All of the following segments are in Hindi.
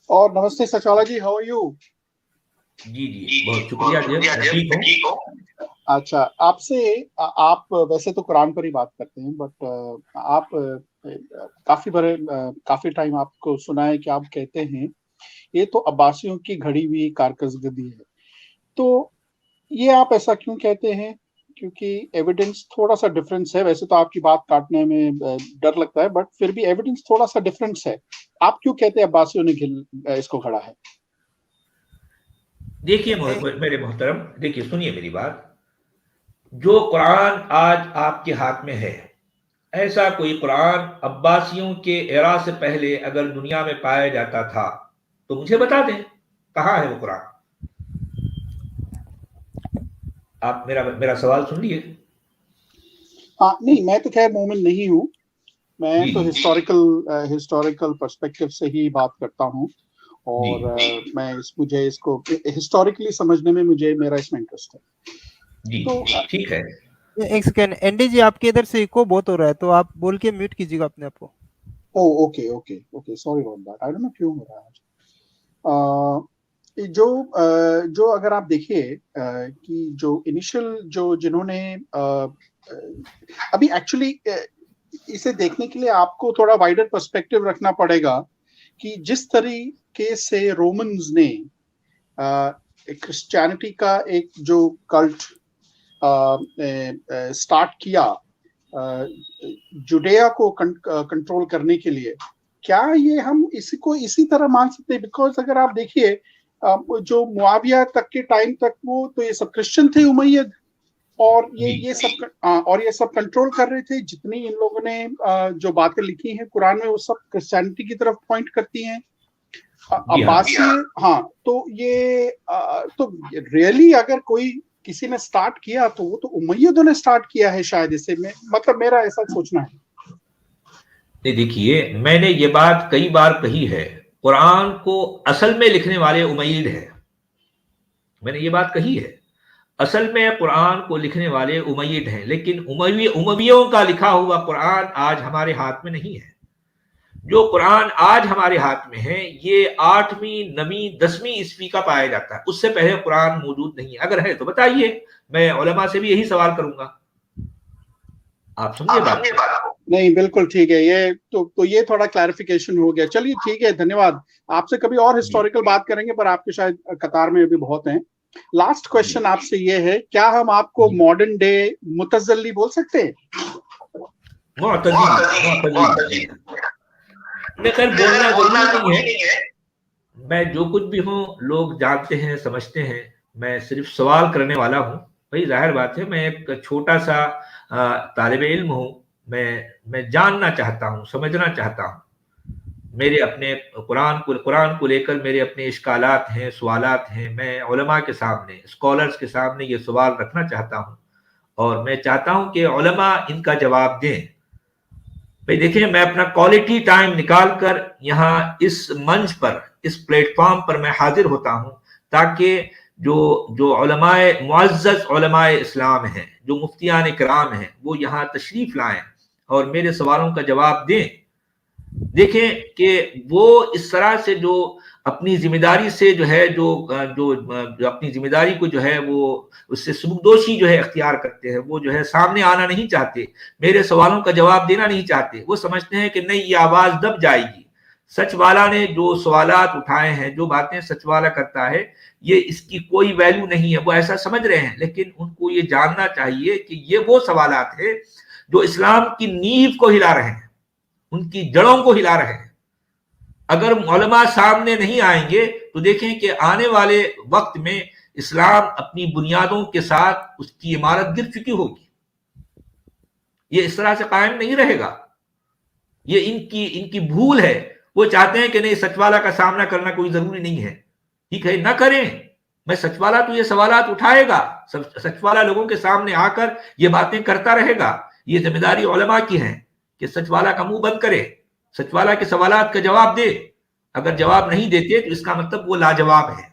और नमस्ते सचवाला जी, हाउ आर यू? जी जी, बहुत शुक्रिया जी, मैं ठीक हूँ। अच्छा, आपसे आप वैसे तो कुरान पर ही बात करते हैं, बट आप काफी टाइम आपको सुना है कि आप कहते हैं ये तो अब्बासियों की घड़ी हुई कारकर्दगी है। तो ये आप ऐसा क्यों कहते हैं? क्योंकि एविडेंस थोड़ा सा डिफरेंस है। वैसे तो आपकी बात काटने में डर लगता है, बट फिर भी एविडेंस थोड़ा सा डिफरेंस है। आप क्यों कहते हैं अब्बासियों ने इसको घड़ा है? देखिए मेरे मोहतरम, देखिए सुनिए मेरी बात। जो कुरान आज आपके हाथ में है, ऐसा कोई कुरान अब्बासियों के एरा से पहले अगर दुनिया में पाया जाता था तो मुझे बता दें कहाँ है वो कुरान। आप मेरा मेरा सवाल सुन लिए। हाँ, नहीं, मैं तो खैर मोमिन नहीं हूँ। मैं जी तो जी हिस्टोरिकल पर्सपेक्टिव से ही बात करता हूँ। जी और मुझे इसको हिस्टोरिकली समझने में मुझे मेरा इसमें इंटरेस्ट है। जी तो ठीक है। एक सेकेंड, एनडी जी आपके इधर से इको बहुत हो रहा है, तो आप बोल के म्यूट कीजिएगा अपने आप को। Oh, okay okay okay, sorry about that. I don't know क्यों हो रहा है आज। जो अगर आप देखिए कि जो इनिशियल जो जिन्होंने अभी एक्चुअली इसे देखने के लिए आपको थोड़ा वाइडर पर्सपेक्टिव रखना पड़ेगा कि जिस तरीके से रोमन्स ने क्रिश्चियनिटी का एक जो कल्ट स्टार्ट किया जुडेया को कंट्रोल करने के लिए, क्या ये हम इसको इसी तरह मान सकते हैं? बिकॉज अगर आप देखिए जो मुआविया तक के टाइम तक वो तो ये सब क्रिश्चियन थे, उमैयद, और ये सब कंट्रोल कर रहे थे। जितनी इन लोगों ने जो बातें लिखी हैं कुरान में, वो सब क्रिश्चियनिटी की तरफ पॉइंट करती हैं। अब्बासी, हाँ, तो ये तो रियली अगर कोई किसी ने स्टार्ट किया तो वो तो उमैयदों ने स्टार्ट किया है शायद। इसे में मतलब मेरा ऐसा सोचना है। देखिए, मैंने ये बात कई बार कही है, कुरान को असल में लिखने वाले उमैयद है। मैंने ये बात कही है, असल में कुरान को लिखने वाले उमैयद हैं, लेकिन उमवियों का लिखा हुआ कुरान आज हमारे हाथ में नहीं है। जो कुरान आज हमारे हाथ में है ये 8वीं 9वीं 10वीं ईस्वी का पाया जाता है, उससे पहले कुरान मौजूद नहीं है। अगर है तो बताइए, मैं उलमा से भी यही सवाल करूंगा। आप समझिए बात को। नहीं, बिल्कुल ठीक है। ये थोड़ा क्लैरिफिकेशन हो गया। चलिए ठीक है, धन्यवाद। आपसे कभी और हिस्टोरिकल बात करेंगे, पर आपके शायद कतार में अभी बहुत हैं। लास्ट क्वेश्चन आपसे ये है, क्या हम आपको मॉडर्न डे मुतज़ल्ली बोल सकते हैं? मुअतज़िली मैं खैर बोलना जरूरी नहीं है। मैं जो कुछ भी हूँ लोग जानते हैं, समझते हैं। मैं सिर्फ सवाल करने वाला हूँ। भाई जाहिर बात है, मैं एक छोटा सा तालिब इल्म हूँ। मैं जानना चाहता हूँ, समझना चाहता हूँ। मेरे अपने कुरान को लेकर मेरे अपने इश्कालात हैं, सवालात हैं। मैं उलमा के सामने, स्कॉलर्स के सामने ये सवाल रखना चाहता हूँ, और मैं चाहता हूँ कि उलमा इनका जवाब दें। भाई देखिए, मैं अपना क्वालिटी टाइम निकाल कर यहाँ इस मंच पर, इस प्लेटफॉर्म पर मैं हाजिर होता हूँ, ताकि जो जो उलमाए मुअज़्ज़ज़ उलमाए इस्लाम हैं, जो मुफ्तियान किराम हैं, वो यहाँ तशरीफ लाएं और मेरे सवालों का जवाब दें। देखें कि वो इस तरह से जो अपनी जिम्मेदारी से जो है, जो अपनी जिम्मेदारी को जो है वो उससे सुबुकदोशी जो है अख्तियार करते हैं, वो जो है सामने आना नहीं चाहते, मेरे सवालों का जवाब देना नहीं चाहते। वो समझते हैं कि नहीं, ये आवाज दब जाएगी। सच वाला ने जो सवालात उठाए हैं, जो बातें सच वाला करता है, ये इसकी कोई वैल्यू नहीं है, वो ऐसा समझ रहे हैं। लेकिन उनको ये जानना चाहिए कि ये वो सवालात है जो इस्लाम की नींव को हिला रहे हैं, उनकी जड़ों को हिला रहे हैं। अगर उलमा सामने नहीं आएंगे तो देखें कि आने वाले वक्त में इस्लाम अपनी बुनियादों के साथ उसकी इमारत गिर चुकी होगी। ये इस तरह से कायम नहीं रहेगा। ये इनकी इनकी भूल है। वो चाहते हैं कि नहीं, सचवाला का सामना करना कोई जरूरी नहीं है। ठीक है, ना करें। मैं सचवाला तो ये सवालात उठाएगा, सचवाला लोगों के सामने आकर ये बातें करता रहेगा। ये जिम्मेदारी उलमा की है कि सचवाला का मुंह बंद करे, सचवाला के सवालात का जवाब दे। अगर जवाब नहीं देते तो इसका मतलब वो लाजवाब है,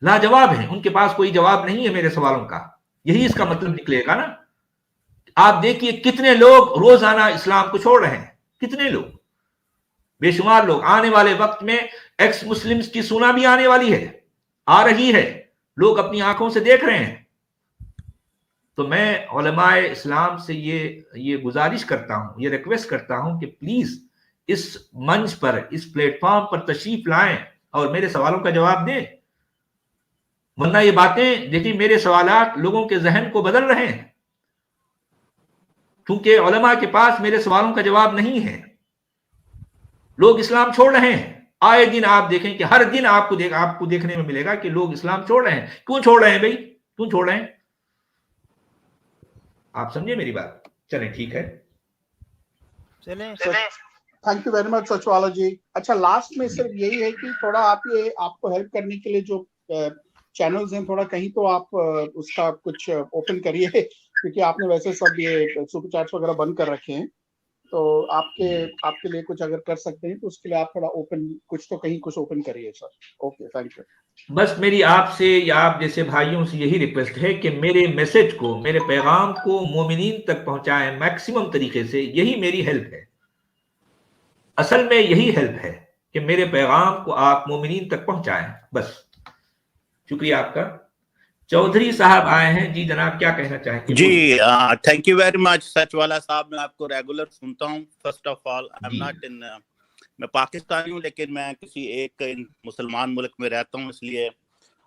लाजवाब है, उनके पास कोई जवाब नहीं है मेरे सवालों का। यही इसका मतलब निकलेगा ना। आप देखिए कितने लोग रोजाना इस्लाम को छोड़ रहे हैं, कितने लोग। बेशुमार लोग। आने वाले वक्त में एक्स मुस्लिम्स की सुनामी आने वाली है, आ रही है, लोग अपनी आंखों से देख रहे हैं। तो मैं उलमाए इस्लाम से ये गुजारिश करता हूं, ये रिक्वेस्ट करता हूं कि प्लीज इस मंच पर, इस प्लेटफॉर्म पर तशरीफ लाएं और मेरे सवालों का जवाब दें। वरना ये बातें, देखिए मेरे सवालात लोगों के जहन को बदल रहे हैं, क्योंकि उलमा के पास मेरे सवालों का जवाब नहीं है। लोग इस्लाम छोड़ रहे हैं। आए दिन आप देखें कि हर दिन आपको देखने में मिलेगा कि लोग इस्लाम छोड़ रहे हैं। क्यों छोड़ रहे हैं भाई, क्यों छोड़ रहे हैं? आप समझे मेरी बात? चलें, ठीक है, चलें। थैंक यू वेरी मच सचवाला जी। अच्छा, लास्ट में सिर्फ यही है कि थोड़ा आपको हेल्प करने के लिए जो चैनल्स हैं, थोड़ा कहीं तो आप उसका कुछ ओपन करिए, क्योंकि आपने वैसे सब ये सुपर चैट्स वगैरह बंद कर रखे हैं। तो आपके लिए कुछ अगर कर सकते हैं तो उसके लिए आप थोड़ा ओपन कुछ ओपन करिए सर। Okay, thank you. बस मेरी आपसे या आप जैसे भाइयों से यही रिक्वेस्ट है कि मेरे मैसेज को, मेरे पैगाम को मोमिनीन तक पहुंचाएं मैक्सिमम तरीके से। यही मेरी हेल्प है, असल में यही हेल्प है कि मेरे पैगाम को आप मोमिनीन तक पहुंचाएं, बस। शुक्रिया आपका। चौधरी साहब आए हैं जी, जनाब क्या कहना चाहेंगे? जी, थैंक यू वेरी मच सचवाला साहब। मैं आपको रेगुलर सुनता हूँ। First of all I am not in, मैं पाकिस्तानी हूँ लेकिन मैं किसी एक मुसलमान मुल्क में रहता हूँ, इसलिए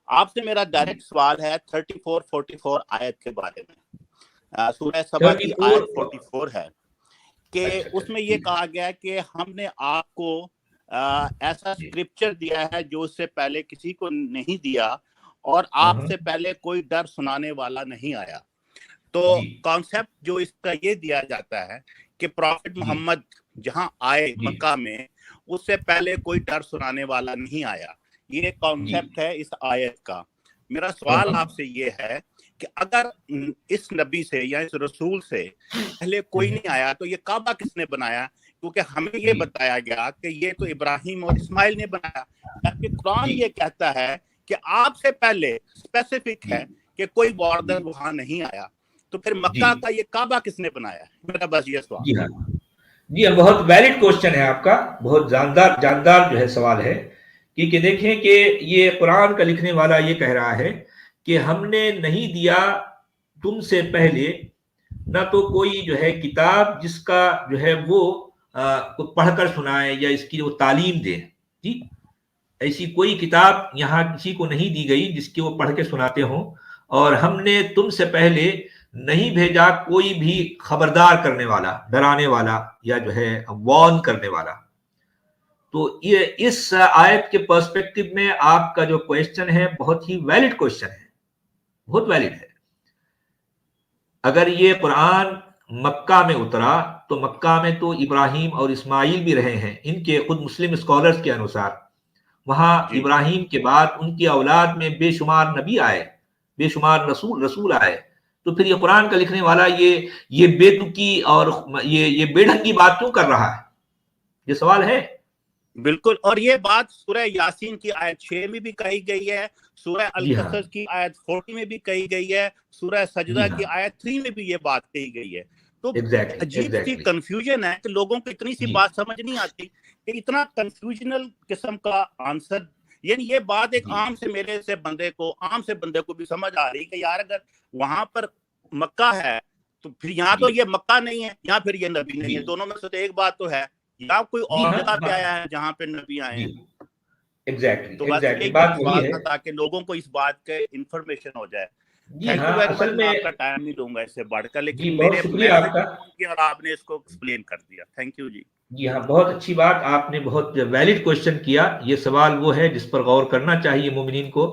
आपसे मेरा डायरेक्ट सवाल है 34-44 आयत के बारे में। सूरह सबा की आयत 44 है कि उसमें ये कहा गया है कि हमने आपको ऐसा स्क्रिप्चर दिया है जो उससे पहले किसी को नहीं दिया और आपसे पहले कोई डर सुनाने वाला नहीं आया। तो कॉन्सेप्ट जो इसका ये दिया जाता है कि प्रॉफिट मोहम्मद जहां आए मक्का में, उससे पहले कोई डर सुनाने वाला नहीं आया। ये कॉन्सेप्ट है इस आयत का। मेरा सवाल आपसे ये है कि अगर इस नबी से या इस रसूल से पहले कोई नहीं आया तो ये काबा किसने बनाया? क्योंकि हमें ये बताया गया कि ये तो इब्राहिम और इस्माइल ने बनाया, जबकि कुरान ये कहता है कि आपसे पहले स्पेसिफिक है कि कोई बॉर्डर वहां नहीं आया। तो फिर मक्का का ये काबा किसने बनाया? मेरा बस ये सवाल। जी हाँ, जी हाँ, बहुत वैलिड क्वेश्चन है आपका, बहुत जानदार जो है सवाल है। क्योंकि देखें कि ये कुरान का लिखने वाला ये कह रहा है कि हमने नहीं दिया तुमसे पहले ना तो कोई जो है किताब जिसका जो है वो पढ़कर सुनाए या इसकी वो तालीम दे। जी, ऐसी कोई किताब यहाँ किसी को नहीं दी गई जिसकी वो पढ़ के सुनाते हो। और हमने तुमसे पहले नहीं भेजा कोई भी खबरदार करने वाला, डराने वाला या जो है वार्न करने वाला। तो ये इस आयत के पर्सपेक्टिव में आपका जो क्वेश्चन है बहुत ही वैलिड क्वेश्चन है, बहुत वैलिड है। अगर ये कुरान मक्का में उतरा तो मक्का में तो इब्राहिम और इस्माइल भी रहे हैं। इनके खुद मुस्लिम स्कॉलर्स के अनुसार वहां इब्राहिम के बाद उनकी औलाद में बेशुमार नबी आए, बेशुमार रसूल आए। तो फिर ये कुरान का लिखने वाला ये बेतुकी और ये बेढंगी बात क्यों कर रहा है? ये सवाल है। बिल्कुल, और ये बात सूरह यासीन की आयत 6 में भी कही गई है, सूरह अल-कसस की आयत 40 में भी कही गई है, सूरह सजदा की आयत 3 में भी ये बात कही गई है। तो अजीब सी कंफ्यूजन है कि लोगों को इतनी सी बात समझ नहीं आती कि इतना कंफ्यूजनल किस्म का आंसर। यानी ये बात एक आम से बंदे को भी समझ आ रही कि यार अगर वहां पर मक्का है तो फिर यहाँ तो ये मक्का नहीं है, यहाँ फिर ये नबी नहीं है। दोनों में से एक बात तो है, या कोई और जगह पे आया है जहाँ पे नबी आए हैं। तो बस एक बात था ताकि लोगों को इस बात के इंफॉर्मेशन हो जाए। Thank you very much. मैं आपका टाइम नहीं लूंगा इससे बढ़कर, लेकिन मेरे और आपने इसको एक्सप्लेन कर दिया। थैंक यू जी। जी हाँ, बहुत अच्छी बात, आपने बहुत वैलिड क्वेश्चन किया। ये सवाल वो है जिस पर गौर करना चाहिए मोमिनीन को,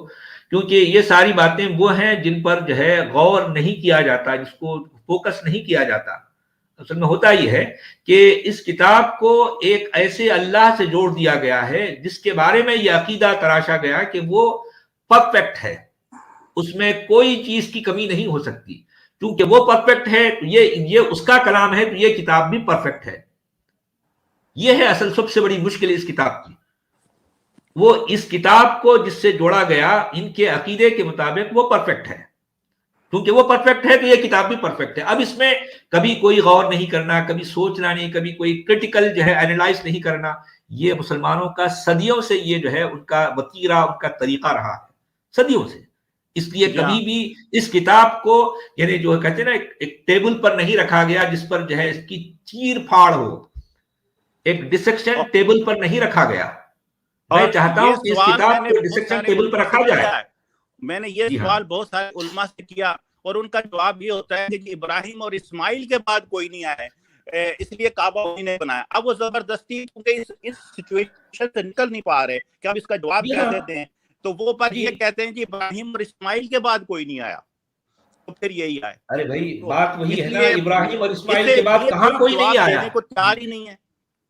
क्योंकि ये सारी बातें वो हैं जिन पर जो है गौर नहीं किया जाता, जिसको फोकस नहीं किया जाता। असल में होता ही है कि इस किताब को एक ऐसे अल्लाह से जोड़ दिया गया है जिसके बारे में यह अकीदा तराशा गया कि वो परफेक्ट है, उसमें कोई चीज की कमी नहीं हो सकती। क्योंकि वो परफेक्ट है तो ये उसका कलाम है, तो ये किताब भी परफेक्ट है। ये है असल सबसे बड़ी मुश्किल इस किताब की। वो इस किताब को जिससे जोड़ा गया इनके अकीदे के मुताबिक वो परफेक्ट है, क्योंकि वो परफेक्ट है तो ये किताब भी परफेक्ट है। अब इसमें कभी कोई गौर नहीं करना, कभी सोचना नहीं, कभी कोई क्रिटिकल जो है एनालाइज नहीं करना, ये मुसलमानों का सदियों से ये जो है उनका वतीरा, उनका तरीका रहा है, सदियों से। इसलिए कभी भी इस किताब को यानी जो कहते हैं ना एक टेबल पर नहीं रखा गया जिस पर जो है इसकी चीर फाड़ हो, एक डिसेक्शन टेबल पर नहीं रखा गया। मैं चाहता हूं कि इस किताब को डिसेक्शन टेबल पर रखा जाए। मैंने ये सवाल बहुत सारे उलमा से किया और उनका जवाब ये होता है कि इब्राहिम और इस्माइल के बाद कोई नहीं आया है, इसलिए काबा उन्हीं बनाया। अब वो जबरदस्ती क्योंकि इस सिचुएशन से निकल नहीं पा रहे कि अब इसका जवाब क्या देते हैं, तो वो पर ये कहते हैं कि इब्राहिम और इस्माइल के बाद कोई नहीं आया, तो फिर यही आए। अरे भाई बात वही है ना, इब्राहिम और इस्माइल के बाद कहां कोई नहीं आया, देने को तैयार ही नहीं है।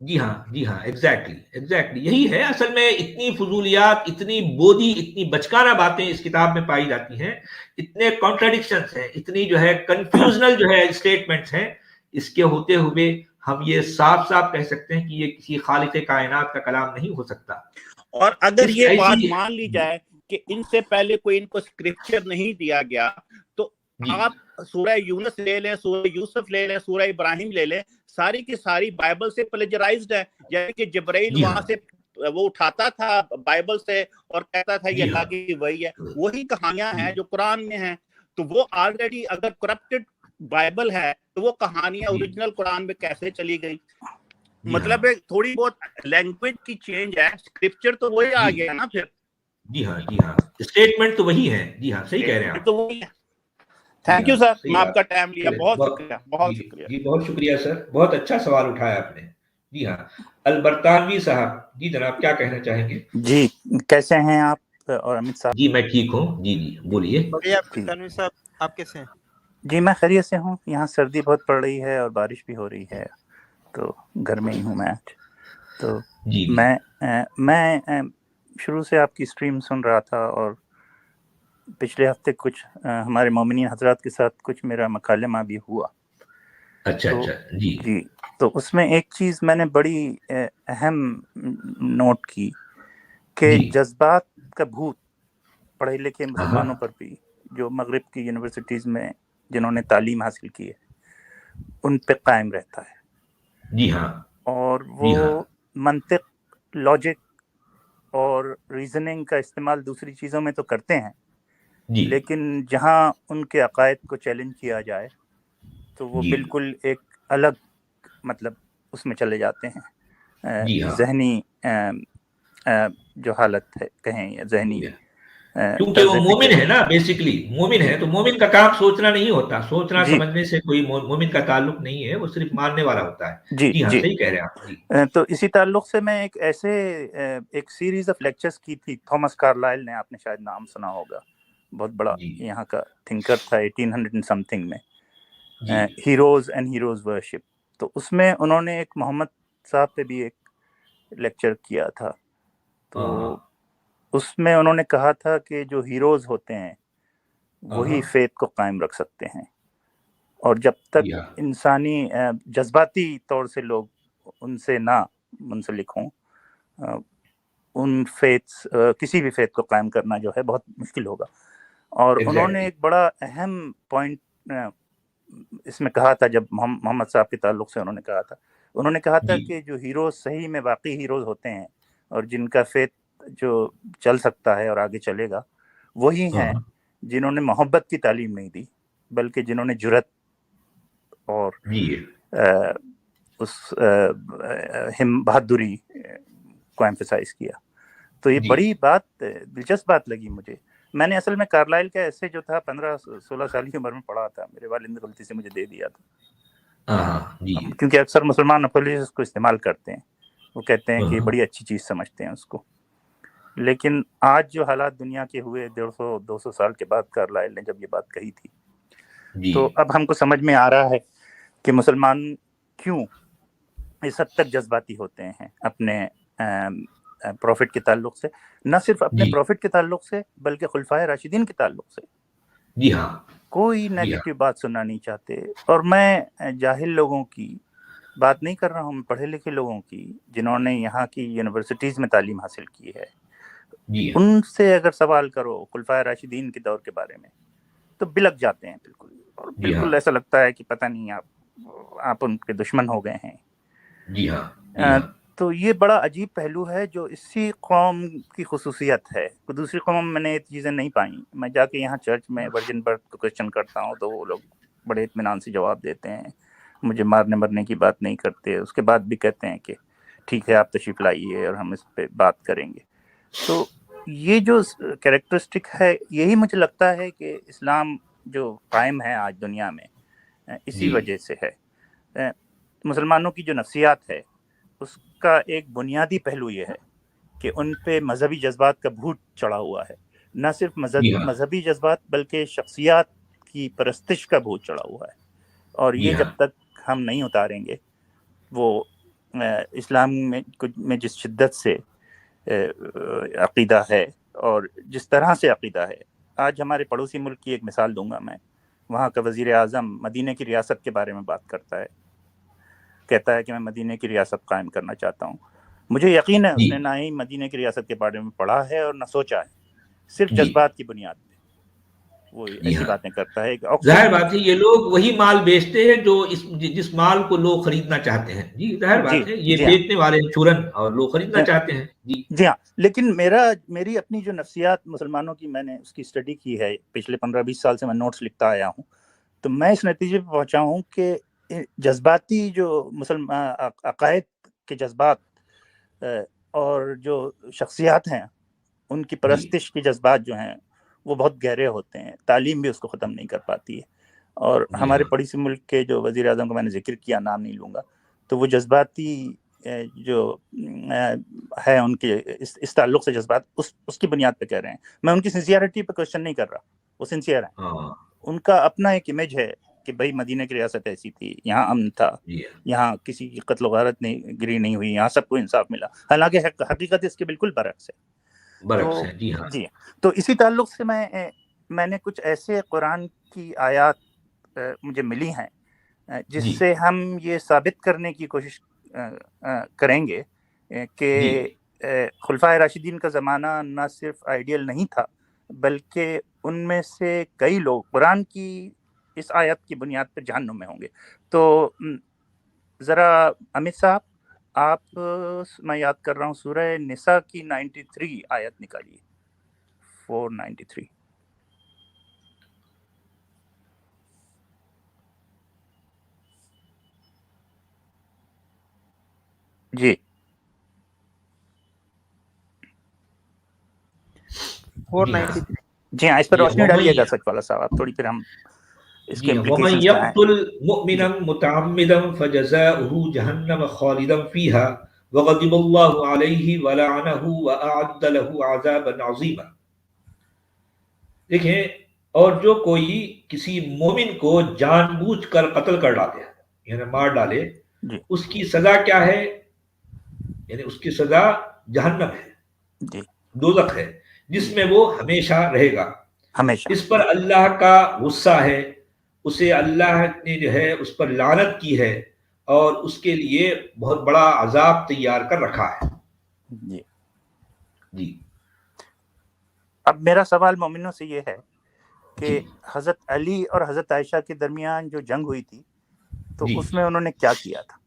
जी हाँ, एग्जैक्टली यही है। असल में इतनी फजूलियात, इतनी बोधी, इतनी बचकाना बातें इस किताब में पाई जाती हैं, इतने कॉन्ट्राडिक्शंस हैं, इतनी जो है कंफ्यूजनल जो है स्टेटमेंट्स हैं। इसके होते हुए हम ये साफ साफ कह सकते हैं कि ये किसी खालिक कायनात का कलाम नहीं हो सकता। और अगर ये बात मान ली जाए कि इनसे पहले कोई इनको स्क्रिप्चर नहीं दिया गया, तो आप सूरह यूनुस ले लें, सूरह यूसुफ ले लें, सूरह इब्राहिम ले लें, सारी की सारी बाइबल से प्लेजराइज्ड है। यानी कि जिब्राइल वहां से वो उठाता था बाइबल से और कहता था ये अल्लाह की वही है, वही कहानियां हैं जो कुरान में हैं। तो वो ऑलरेडी अगर करप्टेड बाइबल है तो वो कहानियां ओरिजिनल कुरान में कैसे चली गई? मतलब एक थोड़ी बहुत लैंग्वेज की चेंज है, स्क्रिप्चर तो वही आ गया ना फिर। जी हाँ, स्टेटमेंट तो वही है। जी हाँ, सही कह रहे हैं आप, तो वही है। थैंक यू सर, मैं आपका टाइम लिया, बहुत शुक्रिया, बहुत शुक्रिया जी, बहुत शुक्रिया सर, बहुत अच्छा सवाल उठाया आपने। जी हाँ, अलबर्तानवी साहब, जी जनाब क्या कहना चाहेंगे? जी कैसे हैं आप और अमित साहब? जी मैं ठीक हूँ, जी बोलिए। बढ़िया तनवीर साहब, आप कैसे हैं? जी मैं खैरियत से हूँ। यहाँ सर्दी बहुत पड़ रही है और बारिश भी हो रही है, तो घर में ही हूँ मैं आज। तो जी मैं शुरू से आपकी स्ट्रीम सुन रहा था और पिछले हफ्ते कुछ हमारे मोमिनीन हजरात के साथ कुछ मेरा मकालमा भी हुआ। अच्छा जी। तो उसमें एक चीज़ मैंने बड़ी अहम नोट की कि जज्बात का भूत पढ़े लिखे मुसलमानों पर भी, जो मगरिब की यूनिवर्सिटीज़ में जिन्होंने तालीम हासिल की है, उन पे कायम रहता है। जी हाँ। और वो मंतिक, लॉजिक और रीजनिंग का इस्तेमाल दूसरी चीज़ों में तो करते हैं, लेकिन जहाँ उनके अकायद को चैलेंज किया जाए तो वो बिल्कुल एक अलग मतलब उसमें चले जाते हैं। जहनी जो हालत है कहें, या जहनी, क्योंकि वो मोमिन है ना, बेसिकली मोमिन है, तो मोमिन का काम सोचना नहीं होता, सोचना समझने से कोई मोमिन का ताल्लुक नहीं है, वो सिर्फ मानने वाला होता है। जी हाँ, सही कह रहे हैं आप जी। तो इसी ताल्लुक से मैं एक सीरीज ऑफ लेक्चर्स की थी। थॉमस कार्लाइल ने, आपने शायद नाम सुना होगा, बहुत बड़ा यहाँ का थिंकर था 1800 समथिंग में, हीरोज एंड हीरोज वर्शिप। तो उसमें उन्होंने एक मोहम्मद साहब पे भी एक लेक्चर किया था। तो उसमें उन्होंने कहा था कि जो हीरोज होते हैं वही फेथ को कायम रख सकते हैं, और जब तक इंसानी जज्बाती तौर से लोग उनसे ना मुंसलिक हों, उन फेथ्स किसी भी फेथ को कायम करना जो है बहुत मुश्किल होगा। और उन्होंने एक बड़ा अहम पॉइंट इसमें कहा था, जब मोहम्मद साहब के ताल्लुक से उन्होंने कहा था कि जो हीरोज सही में वाकई हीरोज होते हैं और जिनका फेथ जो चल सकता है और आगे चलेगा, वही हैं जिन्होंने मोहब्बत की तालीम नहीं दी, बल्कि जिन्होंने जुरत और उस बहादुरी को एम्फसाइज किया। तो ये बड़ी बात, दिलचस्प बात लगी मुझे। मैंने असल में कार्लाइल का ऐसे जो था 15-16 साल की उम्र में पढ़ा था, मेरे वालिद ने गलती से मुझे दे दिया था, क्योंकि अक्सर मुसलमान अपोलोजिस्ट को इस्तेमाल करते हैं, वो कहते हैं कि बड़ी अच्छी चीज़ समझते हैं उसको। लेकिन आज जो हालात दुनिया के हुए 150-200 साल के बाद कार्लाइल ने जब ये बात कही थी, तो अब हमको समझ में आ रहा है कि मुसलमान क्यों इस हद तक जज्बाती होते हैं अपने प्रॉफिट के ताल्लुक से, न सिर्फ अपने प्रॉफिट के ताल्लुक से बल्कि खुलफाए राशिदीन के ताल्लुक से। जी हाँ, कोई नेगेटिव बात सुनना नहीं चाहते। और मैं जाहिल लोगों की बात नहीं कर रहा हूँ, पढ़े लिखे लोगों की, जिन्होंने यहाँ की यूनिवर्सिटीज़ में तालीम हासिल की है, उनसे अगर सवाल करो खुलफाए राशिदीन के दौर के बारे में तो बिलक जाते हैं बिल्कुल, और बिल्कुल ऐसा लगता है कि पता नहीं आप उनके दुश्मन हो गए हैं। जी हाँ। तो ये बड़ा अजीब पहलू है जो इसी कौम की खुसूसियत है। दूसरी कौम में मैंने ये चीज़ें नहीं पाई। मैं जाके यहाँ चर्च में वर्जिन बर्थ को क्वेश्चन करता हूँ तो वो लोग बड़े इत्मीनान से जवाब देते हैं, मुझे मारने मरने की बात नहीं करते, उसके बाद भी कहते हैं कि ठीक है आप तशरीफ लाइए और हम इस पे बात करेंगे। तो ये जो कैरेक्टरिस्टिक है यही मुझे लगता है कि इस्लाम जो कायम है आज दुनिया में इसी वजह से है। मुसलमानों की जो नफ्सियात है उसका एक बुनियादी पहलू ये है कि उन पे मजहबी जज्बात का भूत चढ़ा हुआ है। न सिर्फ मजहबी जज्बात बल्कि शख्सियात की परस्तिश का भूत चढ़ा हुआ है। और ये जब तक हम नहीं उतारेंगे, वो इस्लाम में जिस शिद्दत से अक़ीदा है और जिस तरह से अक़ीदा है, आज हमारे पड़ोसी मुल्क की एक मिसाल दूंगा मैं। वहाँ का वज़ीर आज़म मदीने की रियासत के बारे में बात करता है, कहता है कि मैं मदीने की रियासत कायम करना चाहता हूँ। मुझे यकीन है उसने ना ही मदीने की रियासत के बारे में पढ़ा है और ना सोचा है, सिर्फ जज्बात की बुनियाद पे वो ऐसी बातें करता है। जाहिर बात है ये लोग वही माल बेचते हैं जो जिस माल को लोग खरीदना चाहते हैं। जी जाहिर बात है ये बेचने वाले चूरन और लोग खरीदना चाहते हैं। जी हाँ, लेकिन मेरी अपनी जो नफ्सियात मुसलमानों की मैंने उसकी स्टडी की है, पिछले 15-20 साल से मैं नोट्स लिखता आया हूँ, तो मैं इस नतीजे पे पहुंचा हूँ कि जज्बाती जो मुसलमान अकायद के जज्बात और जो शख्सियात हैं उनकी परस्तिश के जज्बात जो हैं वो बहुत गहरे होते हैं। तालीम भी उसको ख़त्म नहीं कर पाती है। और हमारे पड़ोसी मुल्क के जो वज़ीर आज़म का मैंने जिक्र किया, नाम नहीं लूँगा, तो वो जज्बाती जो है उनके इस ताल्लुक़ से जज्बात उसकी बुनियाद पे कह रहे हैं। मैं उनकी सिंसियरिटी पे क्वेश्चन नहीं कर रहा, वो सिंसियर हैं। उनका अपना एक इमेज है कि भाई मदीने की रियासत ऐसी थी, यहाँ अमन था, यहाँ किसी की कत्ल गारत नहीं गिरी नहीं हुई, यहाँ सबको इंसाफ मिला। हालांकि हकीकत इसके बिल्कुल बरक्स है। जी हाँ। जी, तो इसी ताल्लुक से मैंने कुछ ऐसे कुरान की आयत मुझे मिली हैं जिससे हम ये साबित करने की कोशिश करेंगे कि खुलफाए राशिदीन का ज़माना न सिर्फ आइडियल नहीं था, बल्कि उनमें से कई लोग कुरान की इस आयत की बुनियाद पर जहन्नुम में होंगे। तो ज़रा अमित साहब आप, मैं याद कर रहा हूँ, सूरह निसा की 93 आयत निकालिए, 493। जी 493। जी हाँ, इस पर रोशनी डालिएगा सच वाला साहब आप थोड़ी, फिर हम इसके वमन यक़्तुल मुअमिनन मुतअम्मिदन फजज़ाउहु जहन्नम खालिदन फीहा वग़ज़िबल्लाहु अलैहि व लअनहु व अअद्द लहु अज़ाबन अज़ीमा। देखें, और जो कोई किसी मोमिन को जानबूझकर कत्ल कर डाले, यानी मार डाले, उसकी सजा क्या है? यानी उसकी सजा जहन्नम है, दोज़ख है, जिसमें वो हमेशा रहेगा, हमेशा। इस पर अल्लाह का गुस्सा है, उसे अल्लाह ने जो है उस पर लानत की है और उसके लिए बहुत बड़ा अजाब तैयार कर रखा है। जी जी। अब मेरा सवाल मोमिनों से ये है कि हजरत अली और हजरत आयशा के दरमियान जो जंग हुई थी, तो उसमें उन्होंने क्या किया था?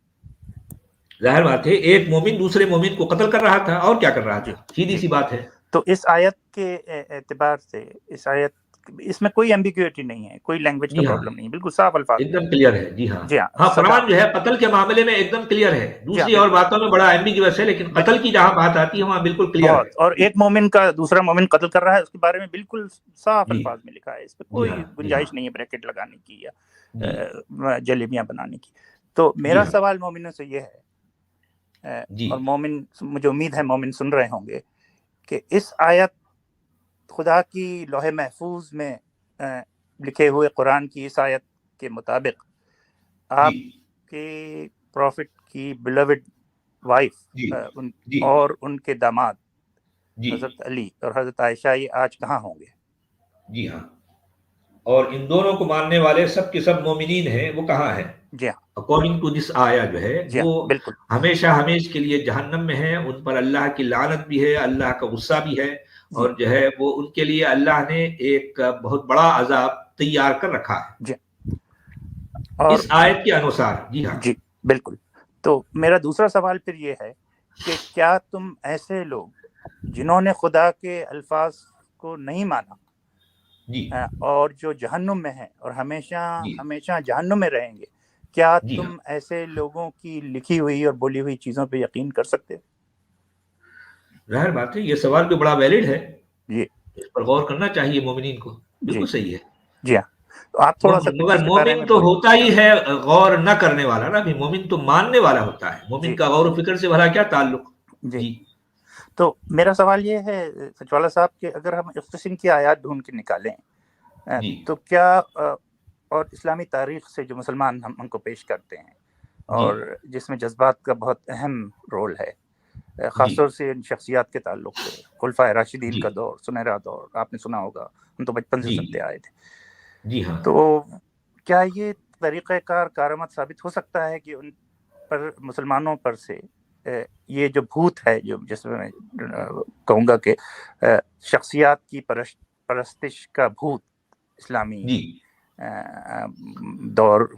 जाहिर बात है एक मोमिन दूसरे मोमिन को कत्ल कर रहा था, और क्या कर रहा था, सीधी सी बात है। तो इस आयत के एतबार से इस आयत, इसमें कोई एम्बिग्युइटी नहीं है, कोई लैंग्वेज का प्रॉब्लम नहीं है, बिल्कुल साफ अल्फाज एकदम क्लियर है। जी हाँ, जी हाँ, हाँ, कुरान जो है कत्ल के मामले में एकदम क्लियर है। दूसरी और बातों में बड़ा एम्बिग्युअस है, लेकिन कत्ल की जहाँ बात आती है वहाँ बिल्कुल क्लियर है। और एक मोमिन का दूसरा मोमिन कत्ल कर रहा है, उसके बारे में बिल्कुल साफ अल्फाज में लिखा है, इस पर कोई गुंजाइश नहीं है ब्रैकेट लगाने की या जलेबियां बनाने की। तो मेरा सवाल मोमिनों से ये है, और मोमिन, मुझे उम्मीद है मोमिन सुन रहे होंगे, कि इस आयत खुदा की लोहे महफूज में लिखे हुए कुरान की इस आयत के मुताबिक आपके प्रॉफिट की बिलवड वाइफ और उनके दामाद हजरत अली और हजरत आयशा ये आज कहाँ होंगे? जी हाँ, और इन दोनों को मानने वाले सब के सब मोमिनीन हैं, वो कहाँ है? जी हाँ, अकॉर्डिंग टू दिस आया जो है वो बिल्कुल हमेशा हमेश के लिए जहन्नम में है। उन पर अल्लाह की लानत भी है, अल्लाह का गुस्सा भी है, और जो है वो उनके लिए अल्लाह ने एक बहुत बड़ा अजाब तैयार कर रखा है जी। और इस आयत के अनुसार। जी हाँ जी बिल्कुल। तो मेरा दूसरा सवाल फिर ये है कि क्या तुम ऐसे लोग जिन्होंने खुदा के अल्फाज को नहीं माना जी और जो जहन्नुम में है और हमेशा जी हमेशा जहन्नुम में रहेंगे, क्या जी हाँ, तुम ऐसे लोगों की लिखी हुई और बोली हुई चीजों पे यकीन कर सकते हो? जाहिर बात है ये सवाल भी बड़ा वैलिड है, जी इस पर गौर करना चाहिए मोमिनीन को, जी बिल्कुल सही है। जी हाँ, तो आप थोड़ा सा कुछ मगर इसके बारे मोमिन में तो बोलिए। होता ही है गौर न करने वाला ना, भी मोमिन तो मानने वाला होता है, मोमिन जी का गौर फिक्र से भला क्या ताल्लुक। जी, जी तो मेरा सवाल ये है सचवाला साहब कि अगर हम इस किस्म की आयत ढूंढ के निकालें जी तो क्या और इस्लामी तारीख से जो मुसलमान हमको पेश करते हैं जी और जिसमें जज्बात का बहुत अहम रोल है, जी खासतौर से इन शख्सियात के ताल्लुक से, खुलफाए राशिदीन जी का दौर, सुनहरा दौर, आपने सुना होगा, हम तो बचपन से जी सुनते आए थे। जी हाँ, तो क्या ये तरीक़ाकार कारआमद साबित हो सकता है कि उन पर मुसलमानों पर से ये जो भूत है, जो जिसमें मैं कहूँगा कि शख्सियात की परस्तिश का भूत इस्लामी जी दौर,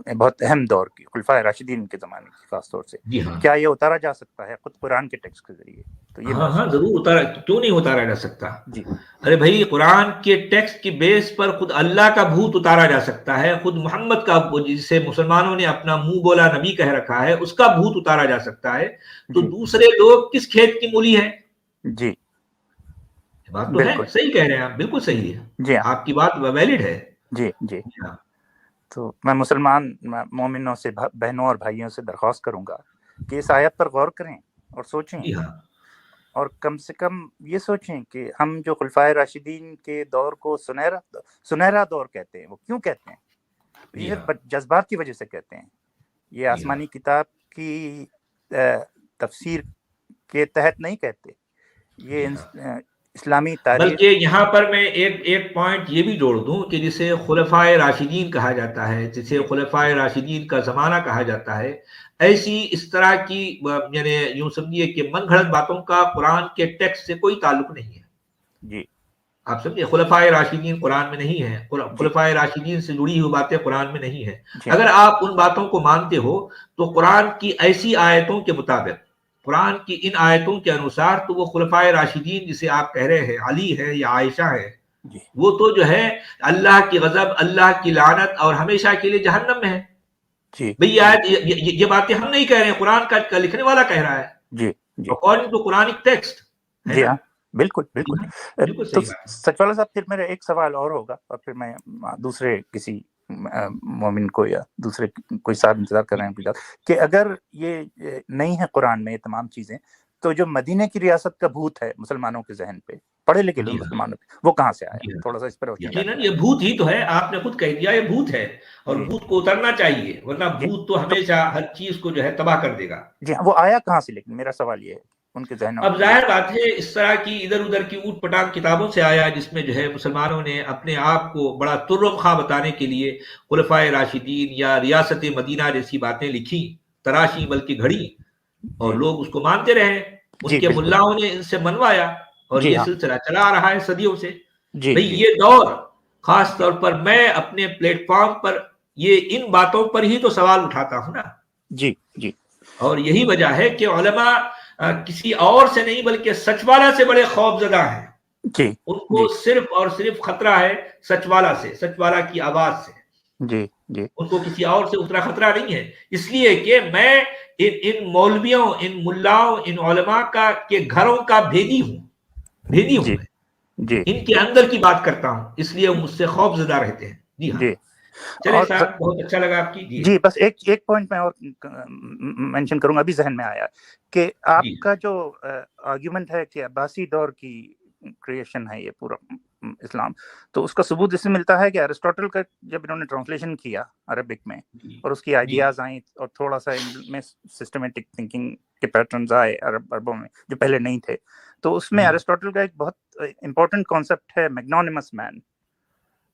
बहुत अहम दौर की खुलफाए राशिदीन के ज़माने की खास तौर से, जी हाँ, क्या ये उतारा जा सकता है खुद कुरान के टेक्स्ट के जरिए? तो ये हाँ मेरा हाँ सवाल जरूर उतारा, क्यों नहीं उतारा जा सकता। जी अरे भाई कुरान के टेक्स्ट की बेस पर खुद अल्लाह का भूत उतारा जा सकता है, खुद मोहम्मद का, जिसे मुसलमानों ने अपना मुंह बोला नबी कह रखा है, उसका भूत उतारा जा सकता है। तो जी दूसरे लोग किस खेत की मूली है? जी, बात तो है, बिल्कुल सही कह रहे हैं आप, बिल्कुल सही है, जी हाँ आपकी बात वैलिड है। जी जी। हाँ तो मैं मुसलमान मोमिनों से, बहनों और भाइयों से दरख्वास्त करूंगा कि इस आयत पर गौर करें और सोचें, जी हाँ और कम से कम ये सोचें कि हम जो खुलफाए राशिदीन के दौर को सुनहरा दौर कहते हैं, वो क्यों कहते हैं? जी ये हाँ जज्बात की वजह से कहते हैं। ये जी हाँ आसमानी किताब की तफसीर के तहत नहीं कहते। ये जी हाँ। इस्लामी तारीख। बल्कि यहाँ पर मैं एक एक पॉइंट ये भी जोड़ दूं कि जिसे खुलफाए राशिदीन कहा जाता है, जिसे खुलफाए राशिदीन का जमाना कहा जाता है, ऐसी इस तरह की यानी यूं समझिए कि मन घड़त बातों का कुरान के टेक्स्ट से कोई ताल्लुक नहीं है। जी आप समझिए, खुलफाए राशिदीन कुरान में नहीं है, जी खुलफाए राशिदीन से जुड़ी हुई बातें कुरान में नहीं है। जी अगर आप उन बातों को मानते हो तो कुरान की ऐसी आयतों के मुताबिक, कुरान की इन आयतों के अनुसार, तो वो खुलफाए राशिदीन जिसे आप कह रहे हैं, अली है या आयशा है, जी वो तो जो है अल्लाह की गजब, अल्लाह की लानत और हमेशा के लिए जहन्नम में है। जी भैया ये बातें हम नहीं कह रहे हैं, कुरान का लिखने वाला कह रहा है, जी जी अकॉर्डिंग टू कुरानिक टेक्स्ट, है जी ना। हाँ, बिल्कुल जी बिल्कुल। हाँ, बिल्कुल तो सही बात है। सचवाला साहब, फिर मेरा एक सवाल और होगा और फिर मैं दूसरे किसी मोमिन को या दूसरे कोई साहब इंतजार कर रहे हैं उनकी, कि अगर ये नहीं है कुरान में ये तमाम चीजें, तो जो मदीने की रियासत का भूत है मुसलमानों के जहन पे, पढ़े लिखे लोग जी हाँ मुसलमानों पे, वो कहाँ से आया? जी हाँ, थोड़ा सा इस पर रोशनी यकीनन डालिए ये आप। भूत ही तो है, आपने खुद कह दिया ये भूत है, और जी भूत को उतरना चाहिए, वरना जी, भूत तो तो हमेशा हर चीज को जो है तबाह कर देगा। जी हाँ, वो आया कहाँ से? लेकिन मेरा सवाल ये है उनके जहनों अब में। जाहिर बात है इस तरह की इधर उधर की ऊट पटांग किताबों से आया, जिसमें जो है मुसलमानों ने अपने आप को बड़ा तुर्रम खां बताने के लिए खुलफाए राशिदीन या रियासत मदीना जैसी बातें लिखी, तराशी बल्कि घड़ी, और जी लोग उसको मानते रहे। जी उनके बिल्कुल। मुल्लाओं ने इनसे मनवाया, और जी ये हाँ सिलसिला चला आ रहा है सदियों से। जी भाई जी ये दौर, खास जी तौर पर मैं अपने प्लेटफॉर्म पर ये इन बातों पर ही तो सवाल उठाता हूं ना, जी जी और यही वजह है कि उलमा किसी और से नहीं बल्कि सचवाला से बड़े खौफजदा हैं। जी उनको जी सिर्फ और सिर्फ खतरा है सचवाला से, सचवाला की आवाज से, जी जी उनको किसी और से उतना खतरा नहीं है। इसलिए कि मैं इन मौलवियों, इन मुल्लाओं, इन उलमा का के घरों का भेदी हूं जी मैं, जी इनके अंदर की बात करता हूं, इसलिए वो मुझसे खौफजदा रहते हैं। जी हाँ, जी। चले और साहब, बहुत अच्छा लगा आपकी। जी जी, बस एक पॉइंट मैं और मेंशन करूंगा, अभी जहन में आया कि जी आपका जो आर्ग्यूमेंट है कि अब्बासी दौर की क्रिएशन है ये पूरा इस्लाम, तो उसका सबूत इससे मिलता है कि अरिस्टोटल का जब इन्होंने ट्रांसलेशन किया अरबिक में जी और उसकी जी आइडियाज आई और थोड़ा सा इनमें सिस्टमेटिक थिंकिंग के पैटर्न्स आए अरबों में जो पहले नहीं थे, तो उसमें जी अरिस्टोटल का एक बहुत इंपॉर्टेंट कॉन्सेप्ट है मैग्नोनिमस मैन।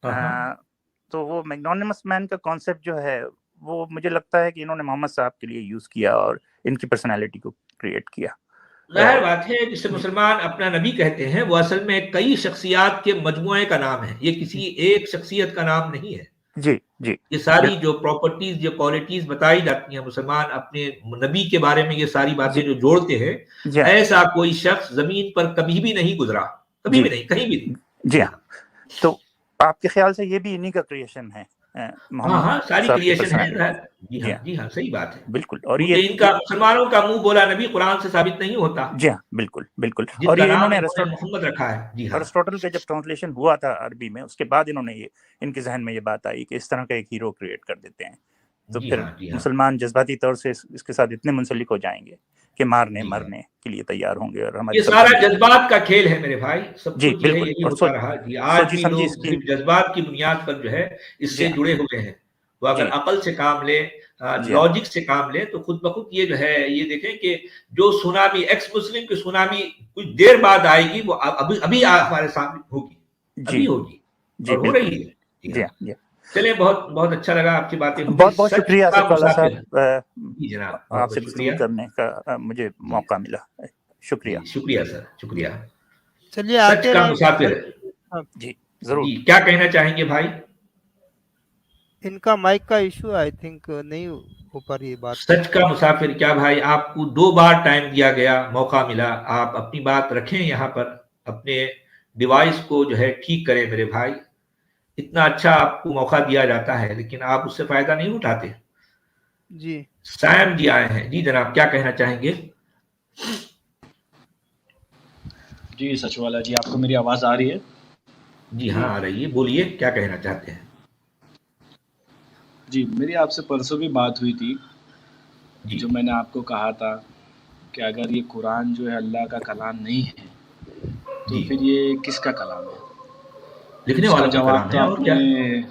हाँ तो वो मैग्नोनिमस मैन का कॉन्सेप्ट जो है वो मुझे लगता है कि इन्होंने मोहम्मद साहब के लिए यूज किया और इनकी पर्सनालिटी को क्रिएट किया। जाहिर बात है, जिसे मुसलमान अपना नबी कहते हैं, वो असल में कई शख्सियात के मजमुए का नाम है, ये किसी एक शख्सियत का नाम नहीं है। जी जी ये सारी जो प्रॉपर्टीज, जो क्वालिटीज बताई जाती हैं, मुसलमान अपने नबी के बारे में ये सारी बातें जो जोड़ते हैं, जी हाँ, ऐसा कोई शख्स जमीन पर कभी भी नहीं गुजरा, कभी जी भी नहीं, कहीं भी नहीं। जी हाँ। तो आपके ख्याल से ये भी इन्हीं का क्रिएशन है, हाँ मोहम्मद हाँ, सारी साहब की क्रिएशन है। पर्सनालिटी? जी जी हाँ, हाँ, जी हाँ, सही बात है। बिल्कुल। और क्योंकि इनका मुसलमानों का मुंह बोला नबी कुरान से साबित नहीं होता, जी हाँ, बिल्कुल बिल्कुल। और जिनका ये नाम इन्होंने इन्होंने मोहम्मद रखा है। जी हाँ, अरिस्टोटल का जब ट्रांसलेशन हुआ था अरबी में, उसके बाद इन्होंने ये, इनके जहन में ये बात आई कि इस तरह का एक हीरो क्रिएट कर देते हैं, तो जी फिर हाँ, जी हाँ, मुसलमान जज्बाती तौर से इसके साथ इतने मुंसलिक हो जाएंगे कि मारने जी हाँ। मरने के लिए तैयार होंगे। और हमारी ये सारा जज्बात का खेल है मेरे भाई, सब जी कुछ जो है बिल्कुल। यही और होता रहा जी। आज सोची भी समझी लोग स्कीम। सिर्फ जज्बात की बुनियाद पर जो है जी इससे हाँ, जुड़े हुए हैं। तो अगर जी अकल से काम ले, जी हाँ, लॉजिक से काम ले, तो खुद ब खुद ये जो है, ये देखें कि जो सुनामी, एक्स मुस्लिम की सुनामी कुछ देर बाद आएगी, वो अभी अभी हमारे सामने होगी, अभी जी होगी, जी और हो बिल्कुल। रही है। जी जी हाँ, हाँ, जी चलिए, बहुत बहुत अच्छा लगा, आपकी बातें हुई। बहुत बहुत सच शुक्रिया का सचवाला मुसाफिर। साहब, जी जनाब, बहुत आपसे बहुत गुफ्तगू शुक्रिया। करने का मुझे जी मौका मिला, शुक्रिया। जी, शुक्रिया सर, शुक्रिया। चलिए सच आते का रहेंगे मुसाफिर। हाँ, जी जरूर। जी, क्या कहना चाहेंगे भाई? इनका माइक का इशू आई थिंक नहीं हो पा रही है बात। सच का मुसाफिर, क्या भाई, आपको 2 बार टाइम दिया गया, मौका मिला, आप अपनी बात रखें यहाँ पर, अपने डिवाइस को जो है ठीक करें मेरे भाई। इतना अच्छा आपको मौका दिया जाता है, लेकिन आप उससे फायदा नहीं उठाते। जी सैम जी आए हैं। जी जनाब, क्या कहना चाहेंगे? जी सचवाला जी, आपको मेरी आवाज़ आ रही है? जी हाँ, आ रही है, बोलिए, क्या कहना चाहते हैं? जी, मेरी आपसे परसों भी बात हुई थी, जी जो मैंने आपको कहा था कि अगर ये कुरान जो है अल्लाह का कलाम नहीं है, तो जी, फिर ये किसका कलाम है? लिखने उसका वालों का जवाब कलाम तो है, और क्या। आपने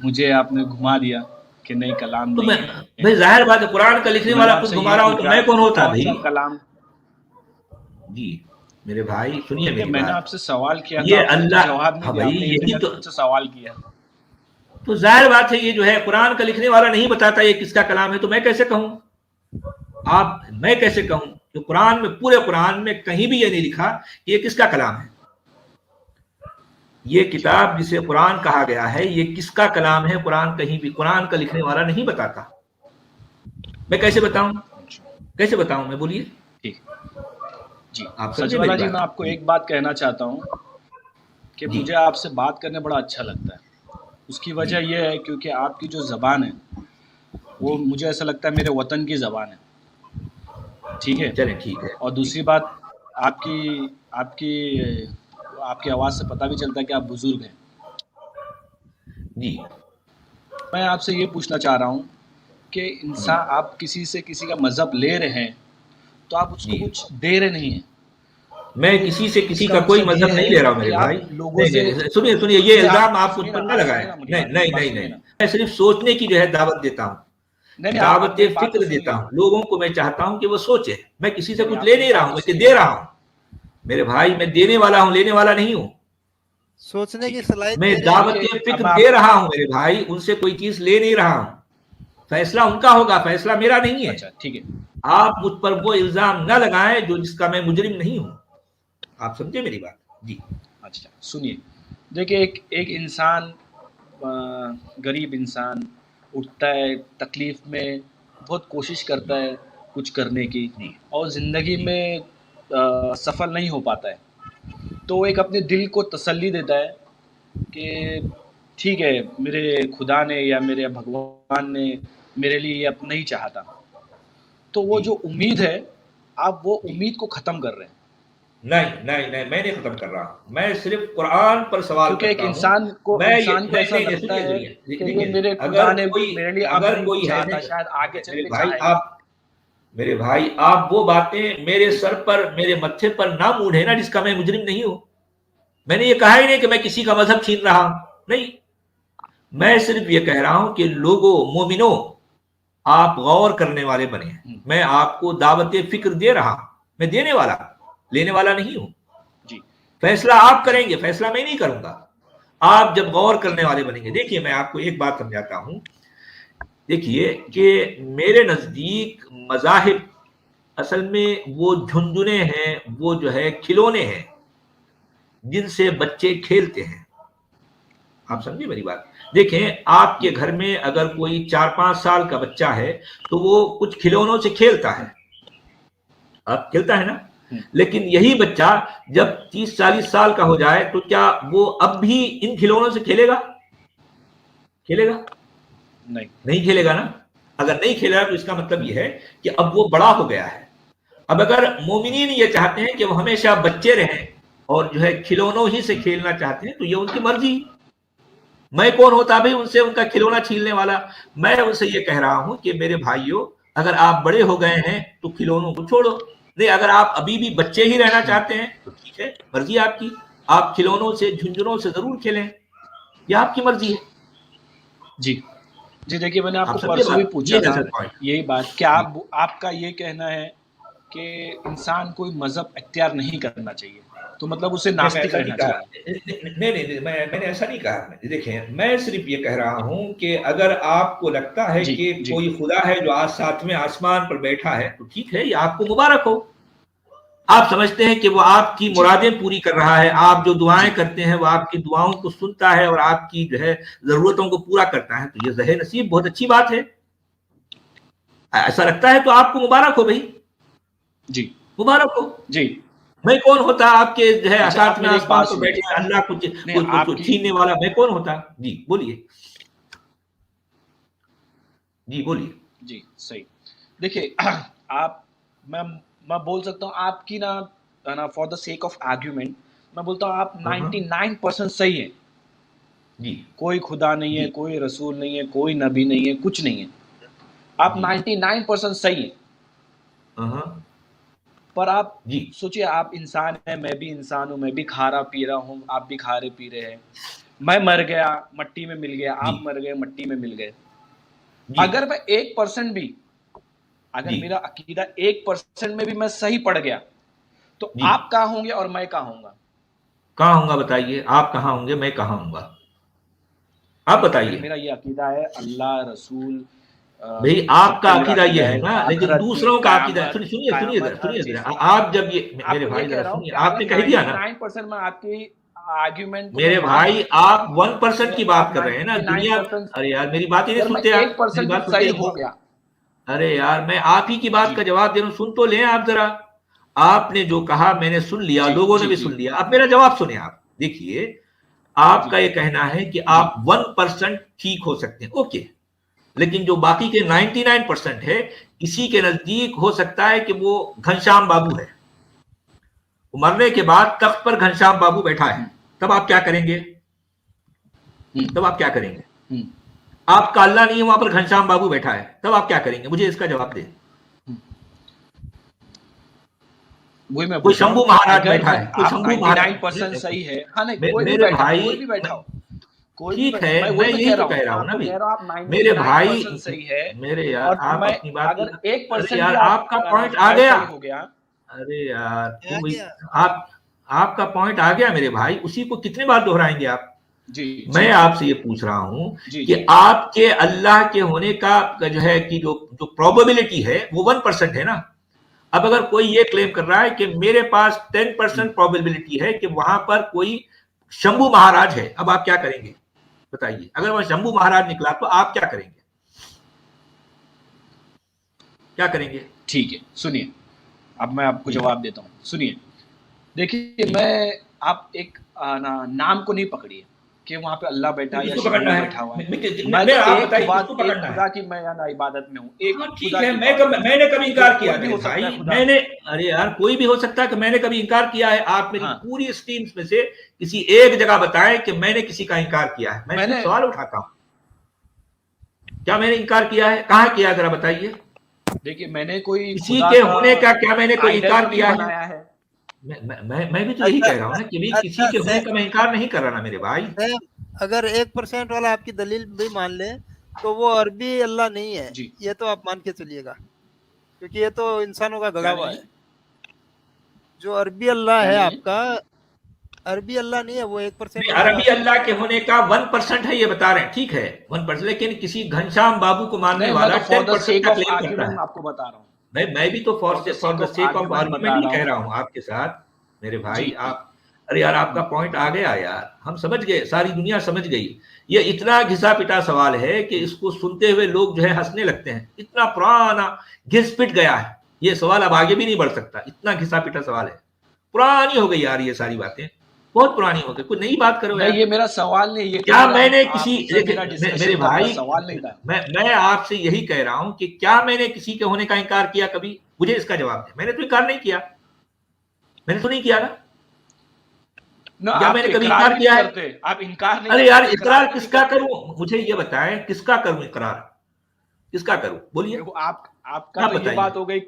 मुझे आपने घुमा दिया कि नहीं, कलाम तो मैं, नहीं है। भाई जाहिर बात है, कुरान का लिखने तो मैंने वाला खुद आपसे घुमा ये रहा हो तो पूछा मैं कौन कि होता कौन भाई? सा कलाम। जी मेरे भाई, सुनिए देखिए, मेरी मैंने बात। आपसे सवाल किया ये था, आपने मुझे अल्लाह, जवाब नहीं हाँ दिया, भाई, आपने इतनी यही देर तो, से मुझसे सवाल किया। तो जाहिर बात है, ये जो है कुरान का लिखने वाला नहीं बताता ये किसका कलाम है, तो मैं कैसे कहूं? मैं कैसे कहूं कि कुरान में, पूरे कुरान में कहीं भी ये नहीं लिखा कि ये किसका कलाम है। ये किताब जिसे कुरान कहा गया है, ये किसका कलाम है, कुरान कहीं भी, कुरान का लिखने वाला नहीं बताता। मैं कैसे बताऊं, कैसे बताऊं मैं, बोलिए। ठीक। जी, आप समझे सचवाला मेरी जी, बात? मैं आपको जी एक बात कहना चाहता हूँ कि जी मुझे आपसे बात करने बड़ा अच्छा लगता है। उसकी वजह जी यह है क्योंकि आपकी जो ज़बान है, वो जी, मुझे ऐसा लगता है मेरे वतन की ज़बान है, ठीक है? चलें, ठीक है, और ठीक दूसरी बात, आपकी आपकी आपकी आवाज़ से पता भी चलता है कि आप बुज़ुर्ग हैं। जी मैं आपसे ये पूछना चाह रहा हूँ कि जी आप किसी से किसी का मज़हब ले रहे हैं, तो आप उसको जी। कुछ दे रहे नहीं हैं। मैं किसी से किसी इसका का कोई मकसद ये मजहब नहीं है ले रहा हूं कि मेरे भाई। आप लोगों नहीं से, नहीं नहीं, सुनिए सुनिए, ये इल्जाम आप खुद सुनिए पर ना, न आप लगाएं। सुनिए ना मुझे नहीं बात, नहीं मेरी बात नहीं सुनिए नहीं, ना। मैं सिर्फ सोचने की जो है दावत देता हूँ, नहीं, आप दावत मेरी बात तो फिक्र देता सुनिए। हूँ लोगों को। मैं चाहता हूँ कि वो सोचे। मैं किसी से नहीं, कुछ आप ले मेरी नहीं रहा बात हूँ, तो मैं सुनिए। दे रहा हूँ मेरे भाई। मैं देने वाला हूँ, लेने वाला नहीं हूँ। सोचने की ठीक है। सलाहियत मैं दे रहे हैं। दावत देखिए, अब फिक्र आप, दे रहा हूँ मेरे भाई, उनसे कोई चीज ले नहीं रहा हूँ। फैसला उनका होगा, फैसला मेरा नहीं है। अच्छा ठीक है। आप मुझ पर वो इल्जाम न लगाएं जो जिसका मैं मुजरिम नहीं हूँ। आप समझे मेरी बात? जी अच्छा सुनिए, देखिए, एक एक इंसान, गरीब इंसान उठता है तकलीफ़ में, बहुत कोशिश करता है कुछ करने की, जी और ज़िंदगी जी में सफल नहीं हो पाता है। तो वो एक अपने दिल को तसल्ली देता है कि ठीक है, मेरे खुदा ने या मेरे भगवान ने मेरे लिए ये अब नहीं चाहा था। तो वो जी जो उम्मीद है, आप वो जी। उम्मीद को ख़त्म कर रहे हैं। नहीं नहीं नहीं, मैं नहीं खत्म कर रहा हूं। मैं सिर्फ कुरान पर सवाल क्योंकि एक करता हूं। इंसान को नहीं ऐसा नहीं नहीं, लगता सुनिए है सुनिए, कि ये देखिए, मेरे खुदा अगर ने कोई, मेरे लिए अब अगर नहीं कोई है, चाहा था, नहीं, शायद आगे चल मेरे के भाई चाहेगा। आप, मेरे भाई आप वो बातें मेरे सर पर, मेरे मत्थे पर ना मूढ़े ना, जिसका मैं मुजरिम नहीं हूं। मैंने ये कहा ही नहीं कि मैं किसी का मजहब छीन रहा हूं, नहीं। मैं सिर्फ ये कह रहा हूं कि लोगों, मोमिनों, आप गौर करने वाले बने। मैं आपको दावत फिक्र दे रहा हूं, मैं देने वाला, लेने वाला नहीं हूं। जी फैसला आप करेंगे, फैसला मैं नहीं करूंगा। आप जब गौर करने वाले बनेंगे। देखिए, मैं आपको एक बात समझाता हूं। देखिए कि मेरे नजदीक मजाहिब असल में वो झुंझुने हैं, वो जो है खिलौने हैं जिनसे बच्चे खेलते हैं। आप समझिए मेरी बात। देखें, आपके घर में अगर कोई 4-5 साल का बच्चा है तो वो कुछ खिलौनों से खेलता है, आप खेलता है ना, लेकिन यही बच्चा जब 30-40 साल का हो जाए तो क्या वो अब भी इन खिलौनों से खेलेगा? नहीं खेलेगा ना। अगर नहीं खेलेगा तो इसका मतलब यह है कि अब वो बड़ा हो गया है। अब अगर मोमिनीन ये चाहते हैं कि वो हमेशा बच्चे रहें और जो है खिलौनों ही से खेलना चाहते हैं तो ये उनकी मर्जी। मैं कौन होता भाई उनसे उनका खिलौना छीनने वाला? मैं उनसे ये कह रहा हूं कि मेरे भाइयों, अगर आप बड़े हो गए हैं तो खिलौनों को छोड़ो। नहीं, अगर आप अभी भी बच्चे ही रहना चाहते हैं तो ठीक है, मर्जी आपकी, आप खिलौनों से, झुंझुनों से जरूर खेलें, यह आपकी मर्जी है। जी जी, देखिए मैंने आपको आप समझे परसों भी बात? पूछा ये है था सर पॉइंट। यही बात कि आपका ये कहना है कि इंसान कोई मजहब इख्तियार नहीं करना चाहिए, तो मतलब उसे नास्तिक रहना चाहिए। नहीं, मैंने ऐसा नहीं कहा। देखें, मैं सिर्फ ये कह रहा हूं कि अगर आपको लगता है जी, कि जी। कोई खुदा है जो आज सातवें आसमान पर बैठा है तो ठीक है, ये आपको मुबारक हो। आप समझते हैं कि वो आपकी मुरादें पूरी कर रहा है, आप जो दुआएं करते हैं वो आपकी दुआओं को सुनता है और आपकी जो है जरूरतों को पूरा करता है, तो ये ज़हे नसीब बहुत अच्छी बात है। ऐसा लगता है तो आपको मुबारक हो भाई, जी मुबारक हो। जी। मैं कौन होता आपके जो है अच्छा, साथ आप में मेरी एक आसमान बात पर सुनिए। बैठे अल्लाह कुछ आपकी छीनने वाला, मैं कौन होता? जी बोलिए, जी बोलिए। जी, सही। देखिए आप मैं बोल सकता हूँ आपकी ना for the sake of argument मैं बोलता हूँ आप 99% सही है। जी कोई खुदा नहीं है, जी कोई रसूल नहीं है, कोई नबी नहीं है, कुछ नहीं है। आप जी 99% सही है। हाँ पर आप जी सोचिए, आप इंसान हैं, मैं भी इंसान हूँ, मैं भी खा रहा पी रहा हूँ, आप भी खा रहे पी रहे हैं। मैं मर गया, मट्टी में मिल गया, आप जी मर गए, मट्टी में मिल गए। जी अगर मैं 1% भी, अगर जी मेरा अकीदा 1% में भी मैं सही पड़ गया, तो जी आप कहाँ होंगे और मैं कहाँ होऊंगा? कहाँ होऊंगा बताइए? आप कहाँ होंगे, मैं कहाँ होऊंगा? आप अगर बताइए मेरा ये अकीदा है, अल्लाह रसूल भाई, आपका सबका मेरा अकीदा ये अकीदा है है, ना, लेकिन आखिरत की दूसरों का अकीदा कयामत, सुनिए कयामत हर सुनिए चीज जरा, सही। आप जब ये मेरे आपको ये भाई कह जरा रहा हूँ सुनिए, कि आपने अगर कह दिया ना 99% में आपकी आर्ग्यूमेंट को मेरे मैं मान भाई, लूं आप 1% की कि बात आप कर रहे हैं ना दुनिया। 99% अरे यार मेरी बात ही नहीं अगर मैं सुनते आप, मेरी 1% भी बात सुनते सही नहीं। हो गया। अरे यार, मैं आप ही की बात जी का जवाब दे रहा हूं, सुन तो लें आप जरा। आपने जो कहा मैंने सुन लिया, जी लोगों ने जी भी जी सुन लिया, अब मेरा जवाब सुने आप। देखिए, जी आपका ये कहना है कि जी आप 1% ठीक हो सकते हैं, ओके, लेकिन जो बाकी के 99% है, किसी के नजदीक हो सकता है कि वो घनश्याम बाबू है, मरने के बाद तख्त पर घनश्याम बाबू बैठा है, तब आप क्या करेंगे? तब आप क्या करेंगे? आपका अल्लाह नहीं है, वहां पर घनश्याम बाबू बैठा है, तब आप क्या करेंगे? मुझे इसका जवाब दे। वही मैं कोई बोल रहा हूँ शंभू कि महाराज अगर बैठा मैं है, कोई आप शंभू 99% महाराज, सही है, हाँ नहीं, कोई भी मेरे बैठा, भाई, कोई भी बैठा हो, कोई भी ठीक है, मैं मैं वही यही तो मैं कह रहा हूं ना आपको भाई। कह रहा हूँ आप मेरे भाई 99% सही है। मेरे यार, और आप मैं अपनी बात अगर अरे 1% यार, भी आपका पॉइंट आ मैं गया। सही हो गया। अरे यार, आ तुम गया। आप आपका पॉइंट आ गया मेरे भाई, उसी को कितने बार दोहराएंगे आप? जी मैं जी आपसे ये पूछ रहा हूं जी कि जी आपके अल्लाह के होने का जो है कि जो जो प्रोबेबिलिटी है वो 1% है ना। अब अगर कोई ये क्लेम कर रहा है कि मेरे पास 10% प्रोबेबिलिटी है कि वहां पर कोई शंभू महाराज है, अब आप क्या करेंगे बताइए? अगर वह शंभू महाराज निकला तो आप क्या करेंगे? क्या करेंगे? ठीक है, सुनिए, अब मैं आपको जी जवाब देता हूँ। सुनिए, देखिए, मैं आप एक नाम को नहीं पकड़िए कि वहां पे अल्लाह बैठा है या किसको शंभू पकड़ना है? बैठा हुआ है। मैं तो आप एक बताइए खुदा किसको पकड़ना है? खुदा की मैं इबादत में हूँ, एक हाँ ठीक खुदा है, की इबादत में हूँ। मैंने कभी इनकार किया कोई भी मेरे हो सकता भाई, है खुदा। मैंने, अरे यार कोई भी हो सकता है कि मैंने कभी इनकार किया है? आप मेरी हाँ, पूरी स्ट्रीम्स में से किसी एक जगह बताएं कि मैंने किसी का इनकार किया है। मैं सिर्फ मैंने सवाल उठाता हूं, क्या मैंने इनकार किया है? कहां किया, जरा बताइए। देखिए, मैंने कोई किसी खुदा के का होने का क्या मैंने कोई आइडल इनकार तो नहीं किया है? बनाया है। मैं भी तो यही अच्छा कह रहा हूं ना कि भाई किसी अच्छा के होने का मैं इनकार नहीं कर रहा ना मेरे भाई। सैम, अगर 1% वाला आपकी दलील भी मान ले तो वो अरबी अल्लाह नहीं है, जी, ये तो आप मान के चलिएगा, क्योंकि ये तो इंसानों का गढ़ा क्या हुआ नहीं है। जो अरबी अल्लाह क्या है नहीं है? आपका, अरबी अल्लाह नहीं है, वो 1% नहीं, वाला अरबी अल्लाह के होने का 1% है ये बता रहे हैं, ठीक है 1%, लेकिन किसी घनश्याम बाबू को मानने नहीं, मैं वाला तो फॉर द 10% सेक का ऑफ क्लेम करता आर्ग्यूमेंट है। मैं आपको बता रहा हूँ। मैं भी तो for for the for sake the of sake of argument argument बता ही रहा कह हूँ। रहा हूं आपके साथ मेरे जी भाई। जी अरे यार आपका पॉइंट आ गया यार, हम समझ गए, सारी दुनिया समझ गई। ये इतना घिसा पिटा सवाल है कि इसको सुनते हुए लोग जो है हंसने लगते हैं। इतना पुराना घिस पिट गया है ये सवाल, अब आगे भी नहीं बढ़ सकता, इतना घिसा पिटा सवाल है। पुरानी हो गई यार ये सारी बातें, बहुत पुरानी हो गई, कोई नई बात करो यार। ये मेरा सवाल नहीं, ये क्या मैंने किसी मेरे भाई सवाल नहीं था। मैं आपसे यही कह रहा हूं कि क्या मैंने किसी के होने का इनकार किया कभी? मुझे इसका जवाब दे। मैंने तो इनकार नहीं किया, मैंने तो नहीं किया ना। क्या मैंने कभी इनकार किया है? आप इनकार नहीं। अरे यार इकरार किसका करूं, मुझे ये बताएं, किसका करूं इकरार, किसका करूं, बोलिए। आपका तो ये बात हो गई,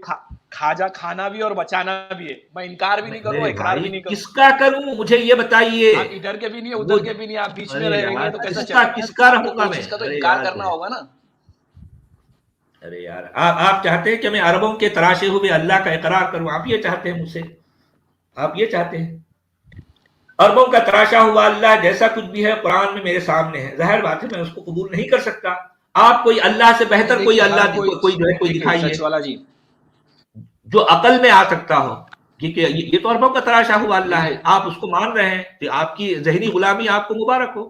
खाजा खाना भी और बचाना भी है। मैं इनकार भी नहीं करूंगा, इकरार भी नहीं करूंगा। किसका करूं मुझे ये बताइए। आप इधर के भी नहीं, उधर के भी नहीं, आप बीच में रहेंगे तो कैसा चलेगा? किसका रहूंगा मैं? इसका तो इनकार करना होगा ना। अरे यार आप चाहते हैं कि मैं अरबों के तराशे हुए अल्लाह का इकरार करूं? आप ये चाहते हैं मुझसे? आप ये चाहते हैं? अरबों का तराशा हुआ अल्लाह जैसा कुछ भी है कुरान में मेरे सामने है, जाहिर बात है मैं उसको कबूल नहीं कर सकता। आप कोई अल्लाह से बेहतर कोई अल्लाह कोई जो है कोई दिखाइए जो अकल में आ सकता हो, ठीक है। ये तो अरबों का तराशा हुआ अल्लाह है, आप उसको मान रहे हैं कि आपकी जहनी गुलामी आपको मुबारक हो।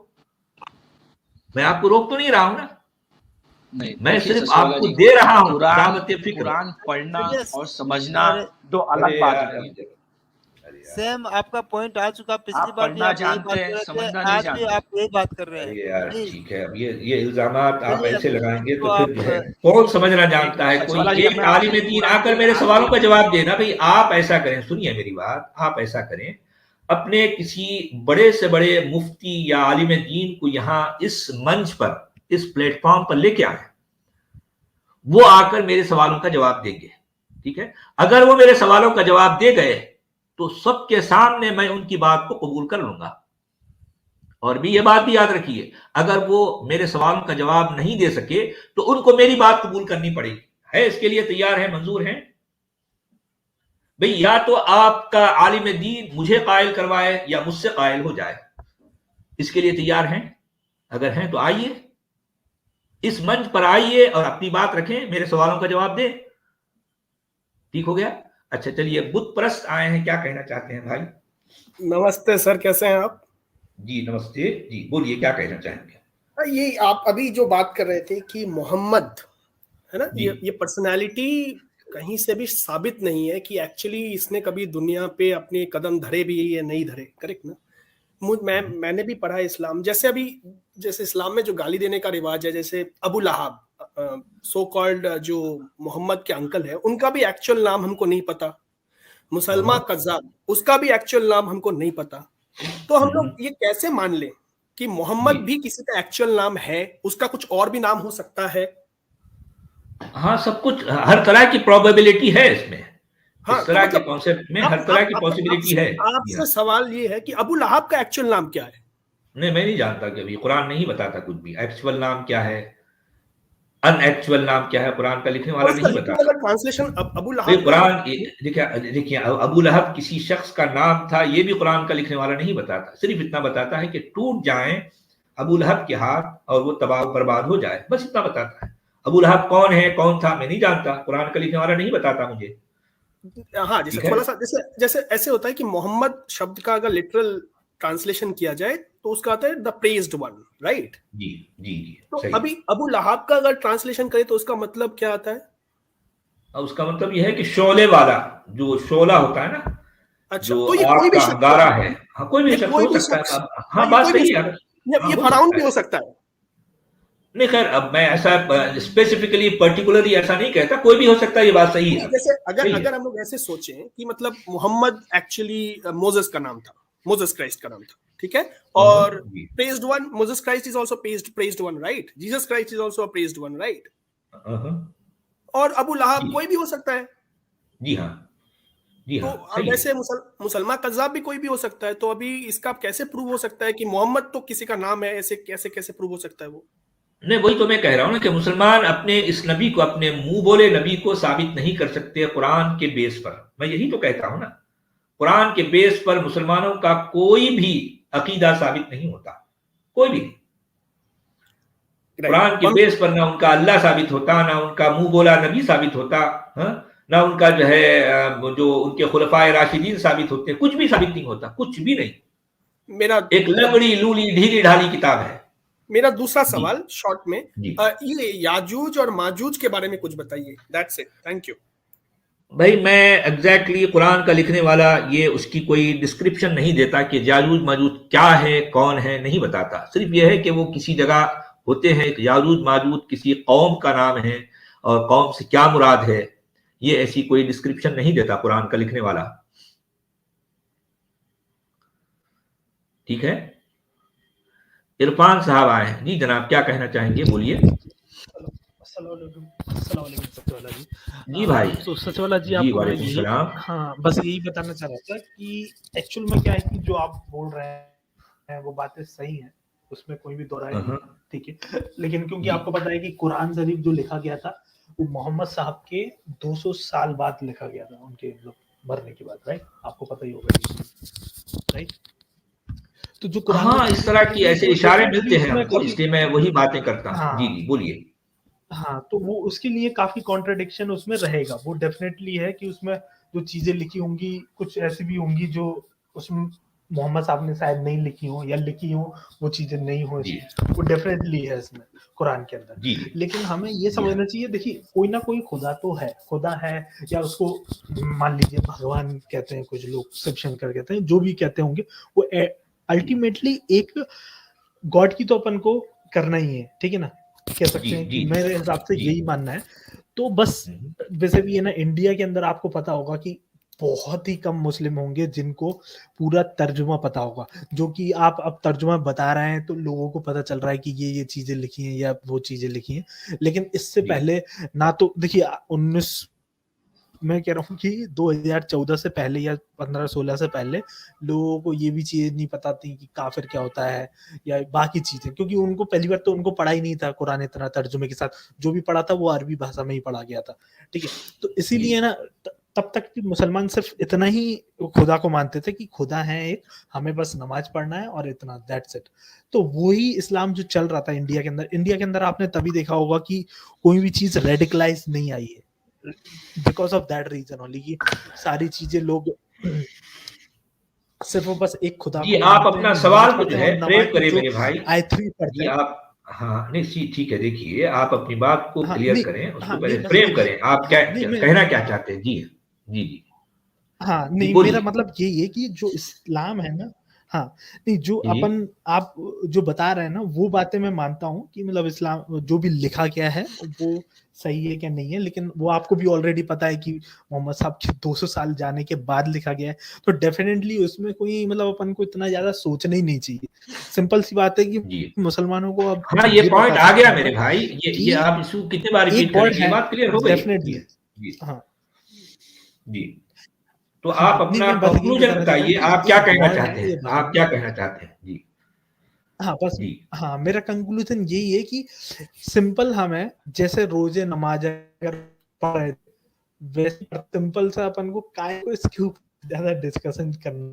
मैं आपको रोक तो नहीं रहा हूं ना, नहीं, मैं सिर्फ आपको दे रहा हूं कुरान पढ़ना और समझना दो अलग बात है। सेम आपका पॉइंट आ चुका, पिछली बार भी आप यही बात कर रहे थे, आज भी आप यही बात कर रहे हैं। यार ठीक है, अब ये इल्जामात आप ऐसे लगाएंगे तो फिर जो है कौन समझना जानता है। कोई एक आलिम दीन आकर मेरे सवालों का जवाब देना, भाई आप ऐसा करें, सुनिए मेरी बात, आप ऐसा करें, अपने किसी बड़े से बड़े मुफ्ती या आलिम दीन को यहाँ इस मंच पर, इस प्लेटफॉर्म पर लेके आए, वो आकर मेरे सवालों का जवाब देंगे, ठीक है। अगर वो मेरे सवालों का जवाब दे गए तो सबके सामने मैं उनकी बात को कबूल कर लूंगा। और भी ये बात भी याद रखिए, अगर वो मेरे सवालों का जवाब नहीं दे सके तो उनको मेरी बात कबूल करनी पड़ेगी। है इसके लिए तैयार है, मंजूर है? भाई या तो आपका आलिम दीन मुझे कायल करवाए या मुझसे कायल हो जाए, इसके लिए तैयार हैं? अगर हैं तो आइए, इस मंच पर आइए और अपनी बात रखें, मेरे सवालों का जवाब दें। ठीक हो गया? अच्छा चलिए, बुत परस्त आए हैं, क्या कहना चाहते हैं भाई? नमस्ते सर, कैसे हैं आप? जी नमस्ते जी, बोलिए क्या कहना चाहेंगे? ये आप अभी जो बात कर रहे थे कि मोहम्मद है ना, ये पर्सनालिटी कहीं से भी साबित नहीं है कि एक्चुअली इसने कभी दुनिया पे अपने कदम धरे भी या नहीं धरे, करेक्ट ना? मैंने भी पढ़ा इस्लाम, जैसे इस्लाम में जो गाली देने का रिवाज है, जैसे अबू लहाब सो कॉल्ड जो मोहम्मद के अंकल है, उनका भी एक्चुअल नाम हमको नहीं पता। मुसलमा कज़्ज़ाब, उसका भी एक्चुअल नाम हमको नहीं पता। तो हम लोग ये कैसे मान लें कि मोहम्मद भी किसी का एक्चुअल नाम है, उसका कुछ और भी नाम हो सकता है? हाँ, सब कुछ, हर तरह की प्रोबेबिलिटी है इसमें। हाँ, इस तरह के कॉन्सेप्ट में हर तरह की पॉसिबिलिटी है। आपसे सवाल ये है कि अबू लहाब का एक्चुअल नाम क्या है? नहीं, मैं नहीं जानता कि अभी कुरान नहीं बताता कुछ भी। एक्चुअल नाम क्या है, अनएक्चुअल नाम क्या है, कुरान का लिखने वाला नहीं बताता। ट्रांसलेशन अबू लहाब, कुरान देखिए अबू लहब किसी शख्स का नाम था, ये भी कुरान का लिखने वाला नहीं बताता। सिर्फ इतना बताता है कि टूट जाएं अबू लहब के हाथ और वो तबाह बर्बाद हो जाए, बस इतना बताता है। अबू लहब कौन है, कौन था, मैं नहीं जानता, कुरान का लिखने वाला नहीं बताता मुझे। हाँ, जैसे थोड़ा सा जैसे ऐसे होता है कि मोहम्मद शब्द का अगर लिटरल ट्रांसलेशन किया जाए तो उसका आता है द प्रेज्ड वन, राइट? जी जी जी। तो अभी अबू लहाब का अगर ट्रांसलेशन करें तो उसका मतलब क्या आता है? उसका मतलब यह है कि शोले वाला, जो शोला होता है ना, अच्छा, जो तो ये कोई भी अंगारा है। हाँ, कोई भी शख्स हो सकता है। हाँ, बात सही है। ये फराउन भी हो सकता है। नहीं खैर, अब मैं ऐसा स्पेसिफिकली पर्टिकुलरली ऐसा नहीं कहता, कोई भी हो सकता है, ये बात सही है। जैसे अगर हम लोग ऐसे सोचें कि मतलब मोहम्मद एक्चुअली मोसेस का नाम था, मोसेस क्राइस्ट का नाम था, ठीक है, और praised one, Moses Christ is also praised one, right? Jesus Christ is also a praised one, right? और अबू लहाब कोई भी हो सकता है। जी हाँ, जी हाँ। तो वैसे मुसलमान कज़्ज़ाब भी कोई भी हो सकता है। तो अभी इसका कैसे प्रूव हो सकता है कि मोहम्मद तो किसी का नाम है? ऐसे कैसे प्रूव हो सकता है वो? नहीं, वही तो मैं कह रहा हूं ना कि मुसलमान अपने इस नबी को, अपने मुंह बोले नबी को साबित नहीं कर सकते कुरान के बेस पर। मैं यही तो कहता हूं ना, कुरान के बेस पर मुसलमानों का कोई भी अकीदा साबित नहीं होता, कोई भी। कुरान के बेस पर ना उनका अल्लाह साबित होता, ना उनका मुंह बोला नबी साबित होता। ना उनका जो है जो उनके खुलफाए राशिदीन साबित होते हैं, कुछ भी साबित नहीं होता, कुछ भी नहीं। मेरा एक लंगड़ी लूली ढीली ढाली किताब है। मेरा दूसरा सवाल शॉर्ट में, जी। ये याजूज और माजूज के बारे में कुछ बताइए। That's it, thank you. भाई मैं एग्जैक्टली कुरान का लिखने वाला ये उसकी कोई डिस्क्रिप्शन नहीं देता कि याजूज माजूज क्या है, कौन है, नहीं बताता। सिर्फ ये है कि वो किसी जगह होते हैं। याजूज माजूज किसी कौम का नाम है और कौम से क्या मुराद है, ये ऐसी कोई डिस्क्रिप्शन नहीं देता कुरान का लिखने वाला। ठीक है, इरफान साहब आए हैं। जी जनाब, क्या कहना चाहेंगे, बोलिए। जी भाई। तो सचवाला जी, आपको मैं हाँ बस यही बताना चाह रहा था कि एक्चुअल में क्या है कि जो आप बोल रहे हैं वो बातें सही हैं, उसमें कोई भी दो राय नहीं, ठीक है। लेकिन क्योंकि आपको पता है कि कुरान शरीफ जो लिखा गया था वो मोहम्मद साहब के 200 साल बाद लिखा गया था, उनके मतलब मरने के बाद, राइट? आपको पता ही होगा, राइट? तो जो कुरान, हाँ, इस तरह की ऐसे इशारे मिलते हैं हमको, इसलिए मैं वही बातें करता हूँ। हाँ, जी बोलिए। हाँ, तो वो उसके लिए काफी कॉन्ट्रडिक्शन उसमें रहेगा। वो डेफिनेटली है कि उसमें जो चीजें लिखी होंगी कुछ ऐसी भी होंगी जो उसमें मोहम्मद साहब ने शायद नहीं लिखी हो, या लिखी हो वो चीजें नहीं हो, वो डेफिनेटली है इसमें कुरान के अंदर। लेकिन हमें ये समझना चाहिए, देखिए कोई ना कोई खुदा तो है, खुदा है, या उसको मान लीजिए भगवान कहते हैं, कुछ लोग शिव शंकर कहते हैं, जो भी कहते होंगे, वो अल्टीमेटली एक गॉड की तो अपन को करना ही है, ठीक है ना, कह सकते हैं कि मेरे हिसाब से यही मानना है। तो बस वैसे भी है ना, इंडिया के अंदर आपको पता होगा कि बहुत ही कम मुस्लिम होंगे जिनको पूरा तर्जुमा पता होगा। जो कि आप अब तर्जुमा बता रहे हैं तो लोगों को पता चल रहा है कि ये चीजें लिखी हैं या वो चीजें लिखी हैं। लेकिन इससे पहले ना तो देखिए 19 मैं कह रहा हूँ कि 2014 से पहले या 15-16 से पहले लोगों को ये भी चीजें नहीं पता थी कि काफिर क्या होता है या बाकी चीजें, क्योंकि उनको पहली बार तो उनको पढ़ा ही नहीं था कुरान इतना तर्जुमे के साथ। जो भी पढ़ा था वो अरबी भाषा में ही पढ़ा गया था, ठीक है। तो इसीलिए ना तब तक मुसलमान सिर्फ इतना ही खुदा को मानते थे कि खुदा है एक, हमें बस नमाज पढ़ना है और इतना, दैट्स इट। तो वही इस्लाम जो चल रहा था इंडिया के अंदर आपने तभी देखा होगा कि कोई भी चीज रेडिकलाइज नहीं आई है, because of that reason only, कि सारी चीजें लोग सिर्फ बस एक खुदा को। आप अपना सवाल को जो है प्रेम करें मेरे भाई, जी आप, हाँ नहीं ठीक है, देखिए आप अपनी बात को क्लियर करें, उसको पहले फ्रेम करें। आप क्या कहना क्या चाहते हैं? जी जी हाँ, नहीं मेरा मतलब ये है कि जो इस्लाम है ना, हाँ नहीं जो आप जो बता रहे हैं ना वो बातें मैं मानता हूँ कि मतलब इस्लाम जो भी लिखा गया है वो सही है क्या नहीं है, लेकिन वो आपको भी ऑलरेडी पता है कि मोहम्मद साहब के 200 साल जाने के बाद लिखा गया है। तो डेफिनेटली उसमें कोई मतलब अपन को इतना ज्यादा सोचना ही नहीं चाहिए। सिंपल सी बात है कि मुसलमानों को अब हाँ, ये पॉइंट आ गया मेरे भाई, ये आप इशू कितने बार रिपीट करेंगे, बात क्लियर हो गई। डेफिनेटली हाँ जी, तो आप अपना कंक्लूजन बताइए, आप क्या कहना चाहते हैं, आप क्या कहना चाहते हैं? जी हाँ बस हाँ, मेरा कंक्लूजन यही है कि सिंपल हमें जैसे रोजे नमाज अगर पढ़े वैसे सिंपल सा अपन को काय को इसके ऊपर ज्यादा डिस्कशन करना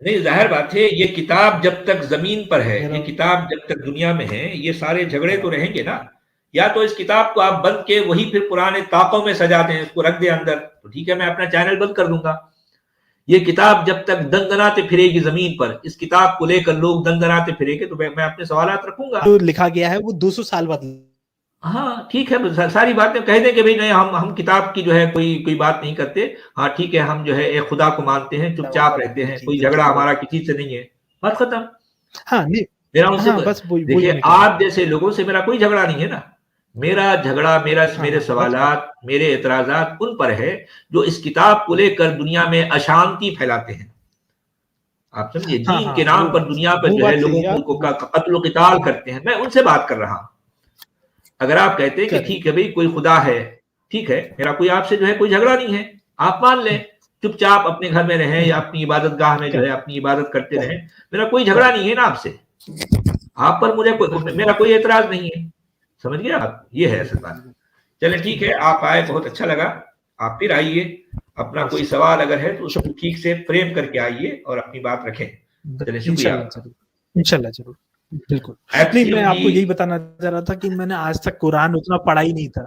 नहीं, जाहिर बात है ये किताब जब तक जमीन पर है, ये किताब जब तक दुनिया में है, ये सारे झगड़े तो रहेंगे ना। या तो इस किताब को आप बंद के वही फिर पुराने ताकों में सजा दें, इसको रख दे अंदर, तो ठीक है मैं अपना चैनल बंद कर दूंगा। ये किताब जब तक दंदनाते फिरेगी जमीन पर, इस किताब को लेकर लोग दंदनाते फिरेंगे, तो मैं अपने सवालात रखूंगा। जो लिखा गया है वो 200 साल बाद, हाँ ठीक है, सारी बातें कह दें कि भाई नहीं हम किताब की जो है कोई बात नहीं करते, हाँ ठीक है हम जो है एक खुदा को मानते हैं, चुपचाप रहते हैं, कोई झगड़ा हमारा किसी से नहीं है, बात खत्म। हाँ नहीं मेरा उनसे देखिए आप जैसे लोगों से मेरा कोई झगड़ा नहीं है ना। मेरा झगड़ा, मेरे सवालात, मेरे एतराजात उन पर है जो इस किताब को लेकर दुनिया में अशांति फैलाते हैं। आप समझिए, दीन के नाम पर दुनिया पर जो है लोगों को कत्ल क़िताल करते हैं, मैं उनसे बात कर रहा हूं। अगर आप कहते हैं कि ठीक है भाई कोई खुदा है, ठीक है, मेरा कोई आपसे जो है कोई झगड़ा नहीं है, आप मान लें, चुपचाप अपने घर में रहें या अपनी इबादत गाह में जो है अपनी इबादत करते रहें, मेरा कोई झगड़ा नहीं है ना आपसे, आप पर मुझे मेरा कोई एतराज नहीं है, समझ गए आप? ये है असल बात। चलें ठीक है, आप आए, बहुत अच्छा लगा, आप फिर आइए, अपना कोई सवाल अगर है तो उसको ठीक से फ्रेम करके आइए और अपनी बात रखें। चलिए शुक्रिया, इंशाल्लाह जरूर, बिल्कुल। नहीं मैं आपको यही बताना चाह रहा था कि मैंने आज तक कुरान उतना पढ़ा ही नहीं था।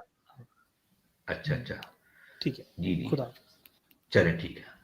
अच्छा अच्छा ठीक है, जी जी खुदा। चले ठीक है।